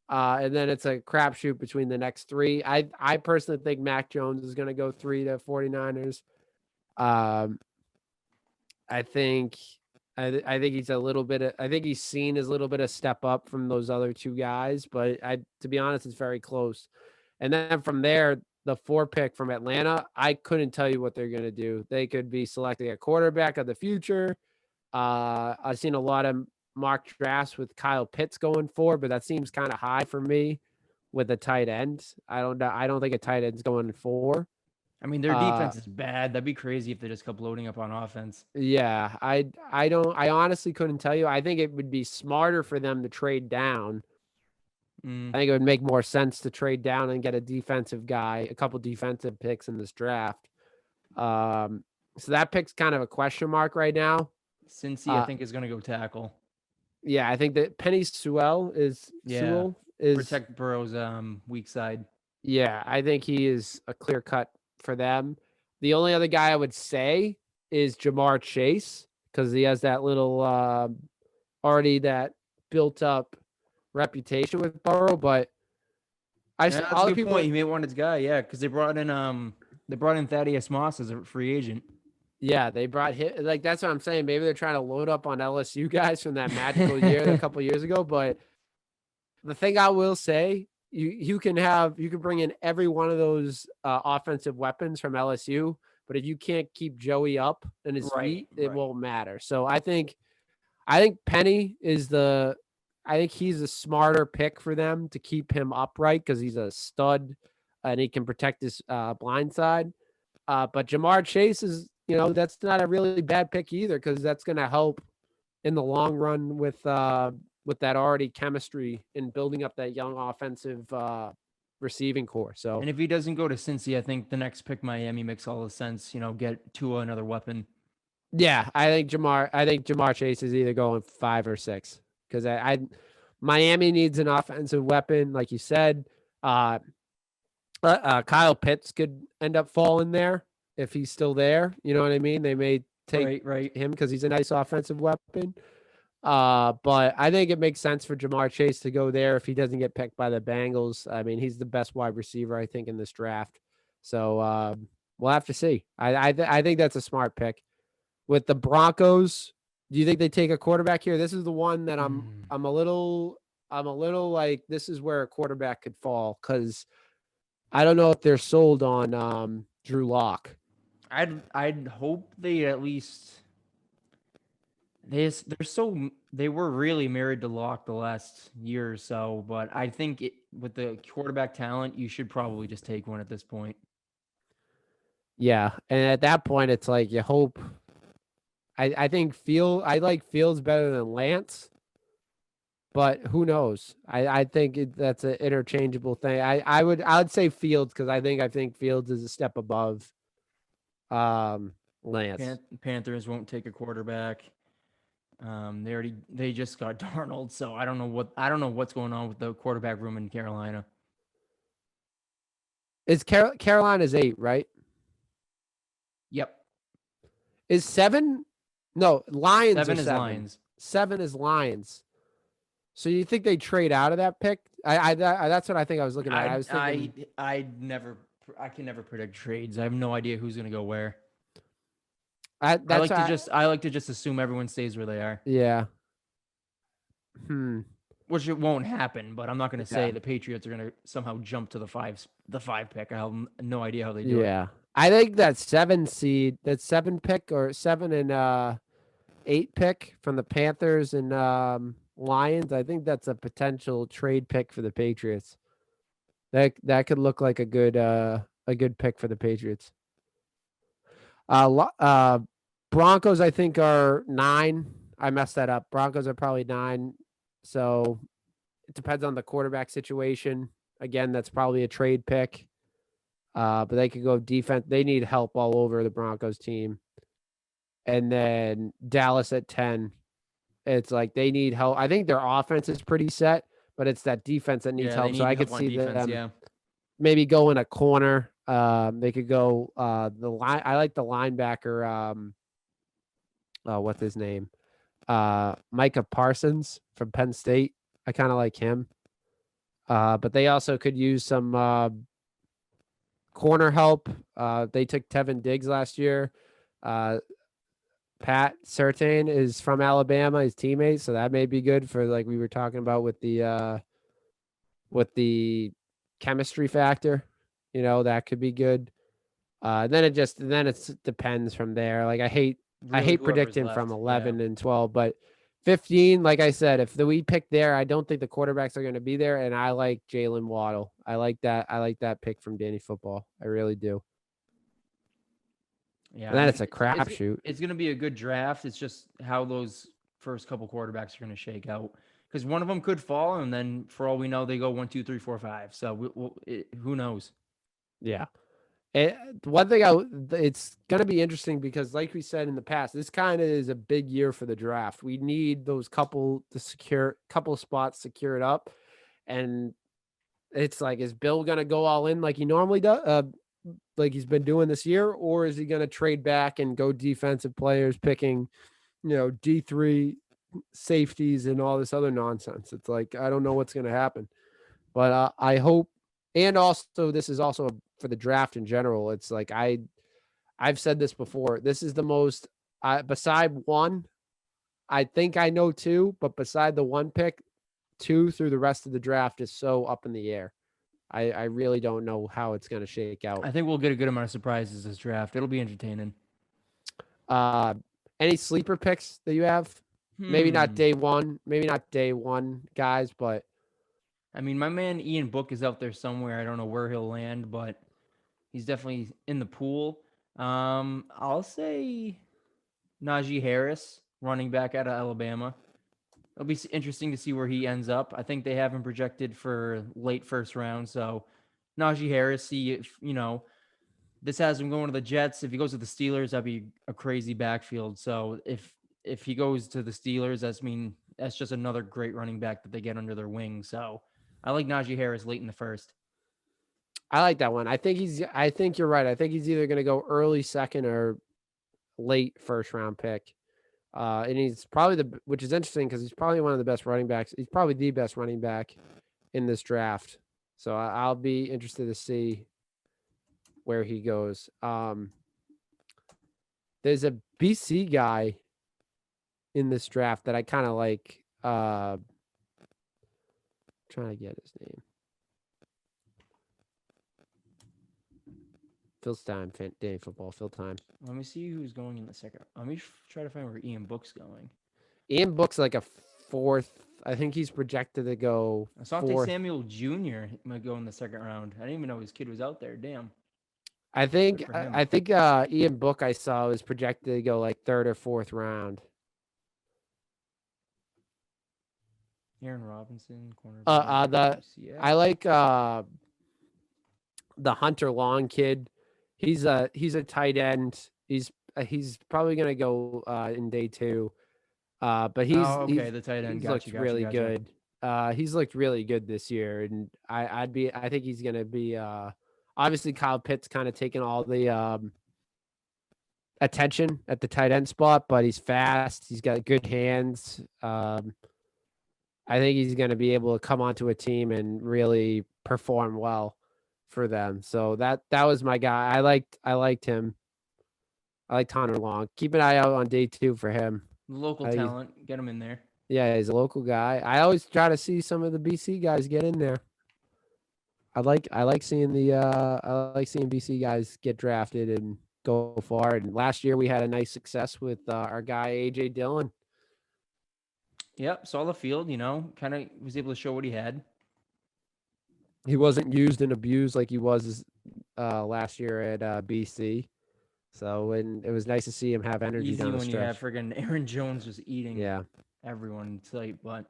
And then it's a crapshoot between the next 3. I personally think Mac Jones is going to go 3 to 49ers. I think he's a little bit I think he's seen as a little bit of step up from those other 2 guys, but to be honest, it's very close. And then from there, the 4 pick from Atlanta, I couldn't tell you what they're going to do. They could be selecting a quarterback of the future. I've seen a lot of mock drafts with Kyle Pitts going 4, but that seems kind of high for me with a tight end. I don't think a tight end's going 4. I mean, their defense is bad. That'd be crazy if they just kept loading up on offense. Yeah, I honestly couldn't tell you. I think it would be smarter for them to trade down. I think it would make more sense to trade down and get a defensive guy, a couple defensive picks in this draft. So that pick's kind of a question mark right now. Cincy, I think, is going to go tackle. Yeah, I think that Penny Sewell is protect Burrow's weak side. Yeah, I think he is a clear cut for them. The only other guy I would say is Jamar Chase, because he has that little already that built up reputation with Burrow. But that's a good point. He may want his guy, because they brought in Thaddeus Moss as a free agent. Yeah, they brought him. Like, that's what I'm saying. Maybe they're trying to load up on LSU guys from that magical year a couple years ago. But the thing I will say, you can bring in every one of those offensive weapons from LSU, but if you can't keep Joey up in his feet, it won't matter. So I think Penny is I think he's a smarter pick for them to keep him upright because he's a stud and he can protect his blind side. But Jamar Chase is, that's not a really bad pick either, because that's going to help in the long run with that already chemistry in building up that young offensive receiving core. So, and if he doesn't go to Cincy, I think the next pick Miami makes all the sense. Get Tua another weapon. Yeah, I think Jamar Chase is either going 5 or 6, because Miami needs an offensive weapon, like you said. Kyle Pitts could end up falling there if he's still there. You know what I mean? They may take him because he's a nice offensive weapon. But I think it makes sense for Jamar Chase to go there if he doesn't get picked by the Bengals. I mean, he's the best wide receiver, I think, in this draft. So we'll have to see. I think that's a smart pick. With the Broncos, do you think they take a quarterback here? This is the one that I'm a little like, this is where a quarterback could fall, because I don't know if they're sold on Drew Lock. I'd hope they at least they were really married to Lock the last year or so, but I think with the quarterback talent, you should probably just take one at this point. Yeah, and at that point, it's like you hope. I think I like Fields better than Lance, but who knows? I think that's an interchangeable thing. I would say Fields, because I think Fields is a step above Lance. Panthers won't take a quarterback. They just got Darnold, so I don't know what's going on with the quarterback room in Carolina. Is Carolina's 8, right? Yep. Is 7? No, Lions 7 are is 7. Lions. 7 is Lions. So you think they trade out of that pick? That's what I think I was looking at. I was thinking I can never predict trades. I have no idea who's going to go where. I like to just assume everyone stays where they are. Yeah. Which it won't happen, but I'm not going to say the Patriots are going to somehow jump to the 5 pick. I have no idea how they do it. Yeah. I think that 7 pick, or 7 and 8 pick from the Panthers and Lions, I think that's a potential trade pick for the Patriots. That could look like a good pick for the Patriots. Broncos, I think, are 9. I messed that up. Broncos are probably 9. So it depends on the quarterback situation. Again, that's probably a trade pick. But they could go defense. They need help all over the Broncos team. And then Dallas at 10. It's like they need help. I think their offense is pretty set, but it's that defense that needs help. So I could see them maybe go in a corner. They could go the line. I like the linebacker. What's his name? Micah Parsons from Penn State. I kind of like him. But they also could use some corner help. They took Tevin Diggs last year. Pat Surtain is from Alabama, his teammate, so that may be good for, like we were talking about with the chemistry factor. That could be good. Then it depends from there. Like I hate predicting from 11 and 12, but 15, like I said, if we pick there, I don't think the quarterbacks are going to be there, and I like Jalen Waddle. I like that pick from Danny Football. I really do. Yeah, and then it's a crapshoot. It's going to be a good draft. It's just how those first couple quarterbacks are going to shake out, because one of them could fall, and then for all we know, they go 1, 2, 3, 4, 5. So who knows? Yeah. One thing it's going to be interesting because, like we said in the past, this kind of is a big year for the draft. We need those couple spots secured up, and it's like, is Bill going to go all in like he normally does, like he's been doing this year, or is he going to trade back and go defensive players, picking, D3 safeties and all this other nonsense? It's like, I don't know what's going to happen, but I hope. And also, this is also for the draft in general. It's like I've said this before. This is the most, beside 1, I think I know 2, but beside the 1 pick, 2 through the rest of the draft is so up in the air. I really don't know how it's going to shake out. I think we'll get a good amount of surprises this draft. It'll be entertaining. Any sleeper picks that you have? Maybe not day one, guys, but I mean, my man Ian Book is out there somewhere. I don't know where he'll land, but he's definitely in the pool. I'll say Najee Harris, running back out of Alabama. It'll be interesting to see where he ends up. I think they have him projected for late first round. So Najee Harris, see if, this has him going to the Jets. If he goes to the Steelers, that'd be a crazy backfield. So if he goes to the Steelers, that's just another great running back that they get under their wing. So I like Najee Harris late in the first. I like that one. I think you're right. I think he's either going to go early second or late first round pick. And he's probably which is interesting because he's probably one of the best running backs. He's probably the best running back in this draft. So I'll be interested to see where he goes. There's a BC guy in this draft that I kind of like. Trying to get his name. Phil's time, Danny Football, Phil time. Let me see who's going in the second. Let me try to find where Ian Book's going. Ian Book's like a 4th. I think he's projected to go Asante 4th. Samuel Jr. might go in the second round. I didn't even know his kid was out there. Damn. I think Ian Book I saw was projected to go like 3rd or 4th round. Aaron Robinson, corner. I like the Hunter Long kid. He's a tight end. He's probably gonna go in day 2. But he's the tight end. He's looked really good. He's looked really good this year, and I think he's gonna be. Obviously, Kyle Pitts kind of taking all the attention at the tight end spot, but he's fast. He's got good hands. I think he's going to be able to come onto a team and really perform well for them. So that was my guy. I liked him. I liked Hunter Long. Keep an eye out on day 2 for him. Local talent, get him in there. Yeah, he's a local guy. I always try to see some of the BC guys get in there. I like seeing BC guys get drafted and go far. And last year we had a nice success with our guy AJ Dillon. Yep, saw the field, kind of was able to show what he had. he wasn't used and abused like he was last year at BC. So and it was nice to see him have energy Easy down the when you have stretch. friggin' Aaron Jones just eating Yeah. everyone in sight, but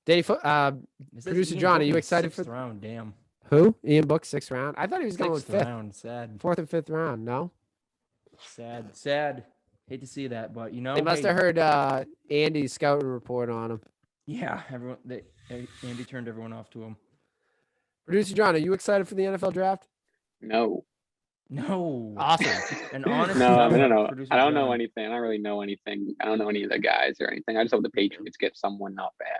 Danny, it says producer Ian John, Book are in you the excited for 6th round. Damn. who? Ian Book, 6th round. I thought he was going 6th fifth, round. Sad. 4th and 5th round. No, Sad. Hate to see that, but they must hey, have heard Andy's scouting report on him. yeah, Andy turned everyone off to him. Producer John, are you excited for the NFL draft? No. No. Awesome. An honest No, I to mean, I don't God, know. producer I don't know John. anything. I don't really know anything. I don't know any of the guys or anything. I just hope the Patriots get someone not bad.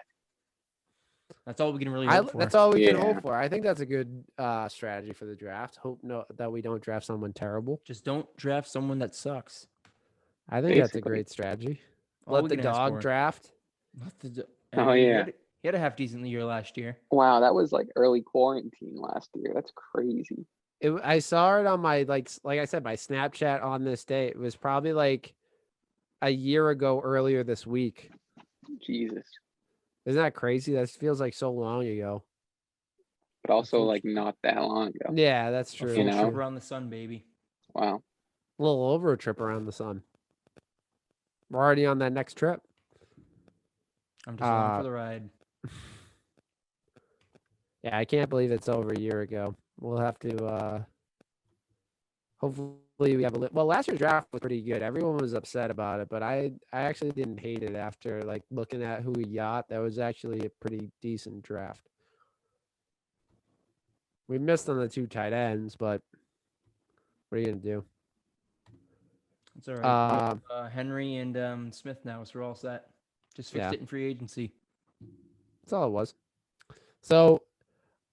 That's all we can really hope for. That's all we can Yeah. hope for. I think that's a good strategy for the draft. Hope that we don't draft someone terrible. Just don't draft someone that sucks. I think that's a Basically. great strategy. All Let we the can ask dog for. draft. I Oh, mean, yeah. He had a half decent year last year. Wow, that was like early quarantine last year. That's crazy. I saw it on my like I said, my Snapchat on this day. It was probably like a year ago earlier this week. Jesus. Isn't that crazy? That feels like so long ago. But also like not that long ago. Yeah, that's true. A full You know? trip around the sun, baby. Wow. A little over a trip around the sun. We're already on that next trip. I'm just along for the ride. Yeah, I can't believe it's over a year ago. We'll have to hopefully we have well, last year's draft was pretty good. Everyone was upset about it, but I actually didn't hate it after like looking at who we got. That was actually a pretty decent draft. We missed on the 2 tight ends, but what are you gonna do? It's all right. Henry and Smith now, so we're all set. Just fixed it in free agency. That's all it was. So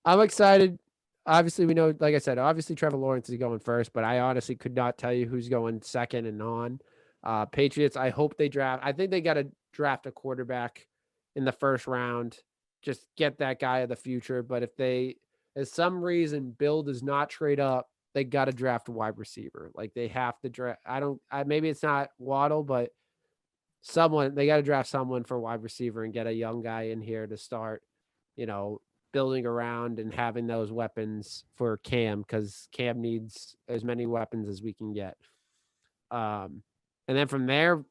I'm excited. Obviously, we know, like I said, obviously Trevor Lawrence is going first, but I honestly could not tell you who's going second and on. Patriots, I hope they draft. I think they got to draft a quarterback in the first round. Just get that guy of the future. But if they, as some reason, Bill does not trade up, they got to draft a wide receiver. Like they have to draft. Maybe it's not Waddle, but they got to draft someone for wide receiver and get a young guy in here to start, building around and having those weapons for Cam, because Cam needs as many weapons as we can get. And then from there,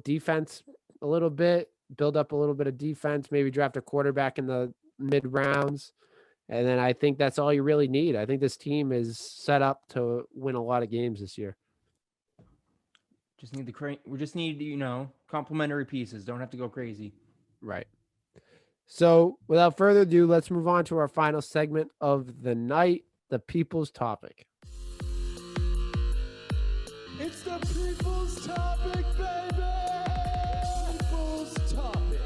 defense a little bit, build up a little bit of defense, maybe draft a quarterback in the mid rounds. And then I think that's all you really need. I think this team is set up to win a lot of games this year. We just need, complementary pieces. Don't have to go crazy. Right. So without further ado, let's move on to our final segment of the night, the people's topic. It's the people's topic, baby! People's topic.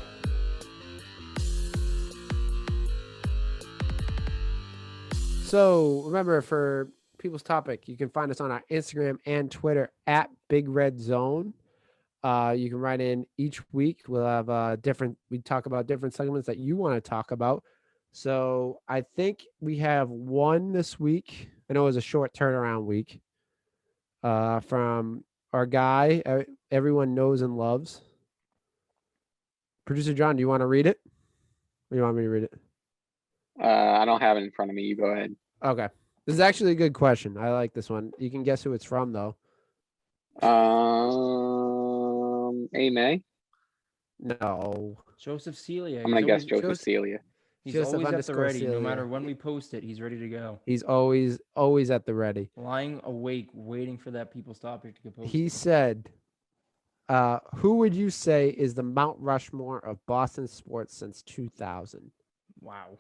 So remember, for people's topic, you can find us on our Instagram and Twitter at Big Red Zone. You can write in each week. We'll have we talk about different segments that you want to talk about. So I think we have one this week. I know it was a short turnaround week. From our guy, everyone knows and loves. Producer John, do you want to read it? Or do you want me to read it? I don't have it in front of me. You go ahead. Okay. This is actually a good question. I like this one. You can guess who it's from, though. May? No. Joseph Celia. I'm going to guess Joseph Celia. He's Joseph always at the ready. Celia. No matter when we post it, he's ready to go. He's always at the ready. Lying awake, waiting for that people's topic to get posted. He said, who would you say is the Mount Rushmore of Boston sports since 2000? Wow.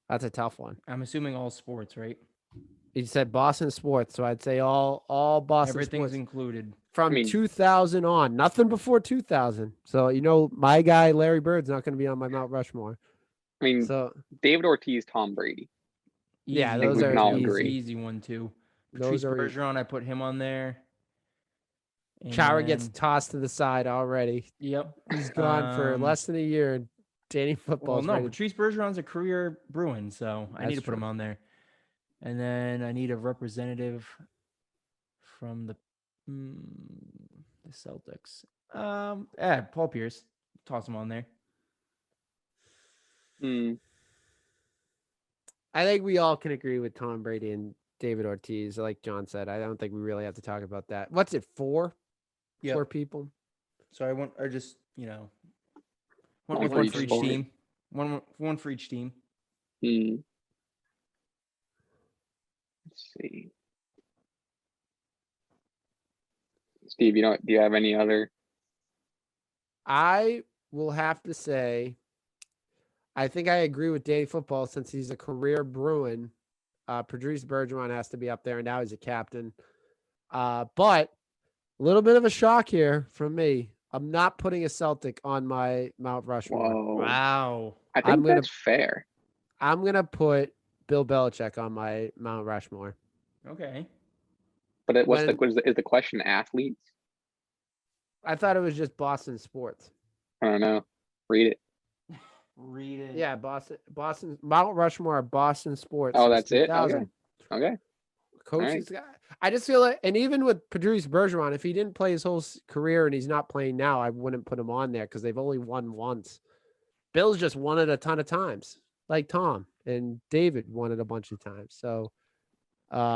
That's a tough one. I'm assuming all sports, right? He said Boston sports, so I'd say all Boston Everything's sports. included. From 2000 on, nothing before 2000. So, my guy, Larry Bird's not going to be on my Mount Rushmore. I mean, David Ortiz, Tom Brady. Easy. Yeah, those are easy one, too. Patrice Bergeron, I put him on there. Chara gets tossed to the side already. Yep. He's gone for less than a year, and Danny Football's ready. Patrice Bergeron's a career Bruin, so I need to put him on there. And then I need a representative from the Celtics. Paul Pierce. Toss him on there. I think we all can agree with Tom Brady and David Ortiz. Like John said, I don't think we really have to talk about that. What's it, 4? Yep. 4 people? So I just, went One with for one each for each sport. team. One for each team. Let's see. Steve, do you have any other? I will have to say, I think I agree with Danny Football since he's a career Bruin. Patrice Bergeron has to be up there, and now he's a captain. But a little bit of a shock here from me. I'm not putting a Celtic on my Mount Rushmore. Whoa. Wow. I think that's fair. I'm gonna put Bill Belichick on my Mount Rushmore. Okay. But is the question athletes? I thought it was just Boston sports. I don't know. Read it. Read it. Yeah, Boston Mount Rushmore, Boston sports. Oh, since that's it? 2000. Okay. Coaches guy. I just feel like, and even with Patrice Bergeron, if he didn't play his whole career and he's not playing now, I wouldn't put him on there because they've only won once. Bill's just won it a ton of times, like Tom, and David won it a bunch of times. So I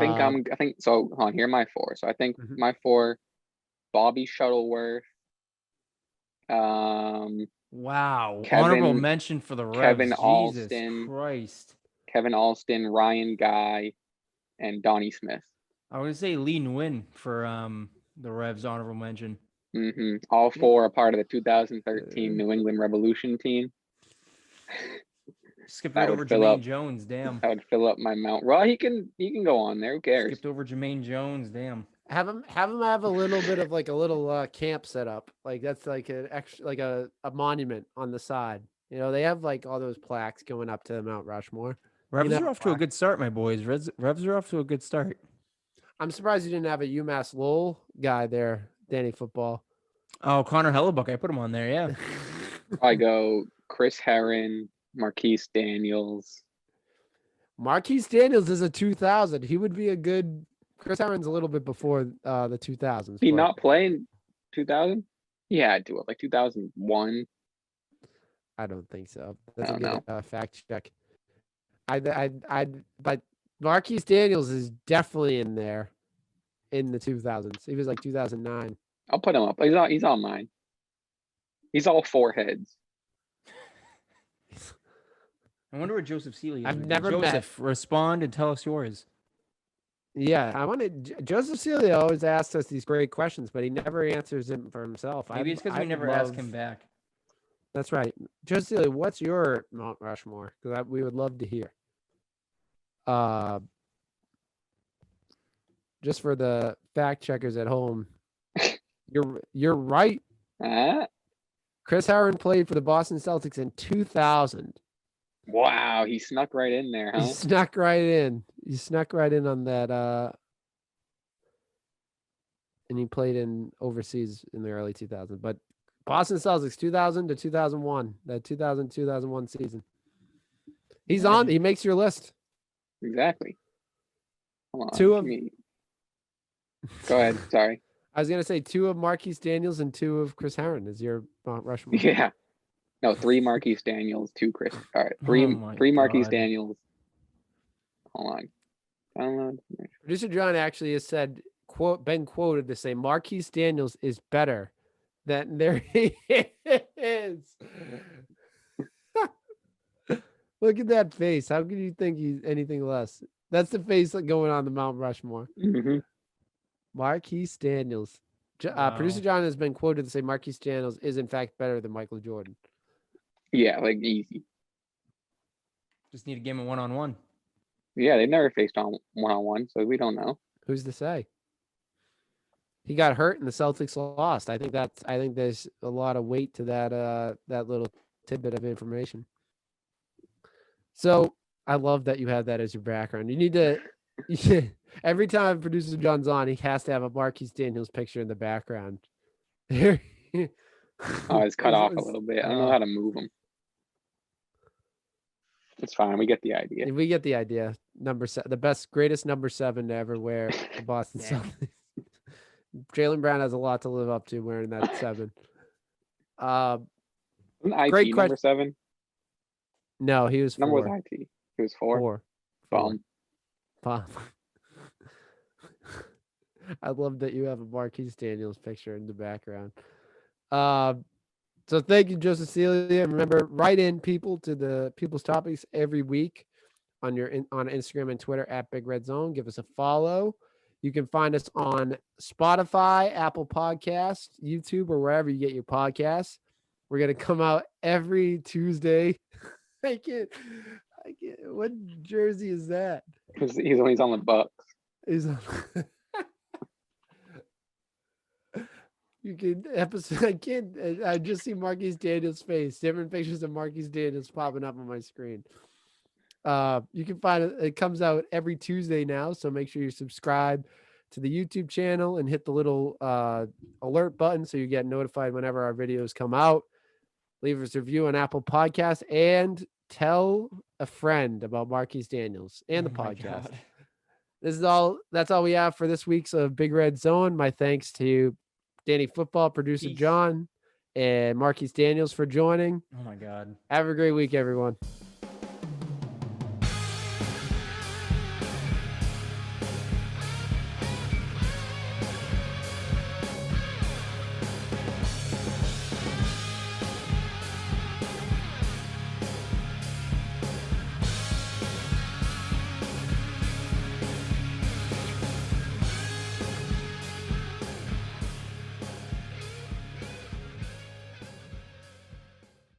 think so. Hold on, here are my 4. So I think my 4, Bobby Shuttleworth. Wow. Honorable mention for the Revs. Kevin Jesus Alston. Christ. Kevin Alston, Ryan Guy, and Donnie Smith. I would say Lee Nguyen for the Revs honorable mention. All 4 are part of the 2013 New England Revolution team. Skipped right over Jermaine Jones. Damn. That would fill up my mount. Well, he can go on there. Who cares? Skipped over Jermaine Jones. Damn. Have him have a little bit of like a little camp set up. Like that's like an extra, like a monument on the side. They have like all those plaques going up to Mount Rushmore. Revs are off to a good start, my boys. Revs are off to a good start. I'm surprised you didn't have a UMass Lowell guy there, Danny Football. Oh, Connor Hellebuck. I put him on there, yeah. I go Chris Herron, Marquise Daniels. Marquise Daniels is a 2000. He would be a good. Chris Herron's a little bit before the 2000s. He not playing 2000? He had to have, like 2001. I don't think so. That's a good fact check. But Marquise Daniels is definitely in there in the 2000s. He was like 2009. I'll put him up. He's on mine. He's all 4 heads. I wonder what Joseph Seeley is. I've never Joseph, respond and tell us yours. Yeah, Joseph Seeley always asks us these great questions, but he never answers them for himself. Maybe it's because we never ask him back. That's right. Joseph Seeley, what's your Mount Rushmore? Because we would love to hear. Just for the fact checkers at home, you're right. Chris Herron played for the Boston Celtics in 2000. Wow, he snuck right in there, huh? He snuck right in. On that. And he played in overseas in the early 2000s. But Boston Celtics 2000 to 2001, that 2000-2001 season. He's on. He makes your list. Exactly. Hold on. 2 of. Go ahead. Sorry. I was gonna say 2 of Marquise Daniels and 2 of Chris Herron is your Mount Rushmore. Yeah. No, 3 Marquise Daniels, 2 Chris. All right, 3 Marquise Daniels. Hold on. Producer John actually has said, been quoted to say Marquise Daniels is better than there he is. Look at that face. How can you think he's anything less? That's the face going on the Mount Rushmore. Marquise Daniels. Producer John has been quoted to say Marquise Daniels is in fact better than Michael Jordan. Yeah, like easy. Just need a game of 1-on-1. Yeah, they've never faced on 1-on-1, so we don't know. Who's to say? He got hurt and the Celtics lost. I think there's a lot of weight to that little tidbit of information. So I love that you have that as your background. You need to every time Producer John's on, he has to have a Marquise Daniels picture in the background. Oh, it's cut off a little bit. I don't know how to move him. It's fine. We get the idea. We get the idea. The greatest number 7 to ever wear the Boston Celtics. Jaylen Brown has a lot to live up to wearing that 7. Great question. Number 7? No, he was 4. Number was IT. He was 4. Bomb. Bomb. I love that you have a Marquise Daniels picture in the background. So thank you, Joe Cecilia. And remember, write in people to the People's Topics every week on Instagram and Twitter at Big Red Zone. Give us a follow. You can find us on Spotify, Apple Podcasts, YouTube, or wherever you get your podcasts. We're gonna come out every Tuesday. I can't. What jersey is that? He's when he's on the Bucks. You can episode. I can't. I just see Marquise Daniels' face. Different pictures of Marquise Daniels popping up on my screen. You can find it. It comes out every Tuesday now, so make sure you subscribe to the YouTube channel and hit the little alert button so you get notified whenever our videos come out. Leave us a review on Apple Podcasts and tell a friend about Marquise Daniels and the podcast. That's all we have for this week's of Big Red Zone. My thanks to Danny Football, producer John, and Marquise Daniels for joining. Oh my God. Have a great week, everyone.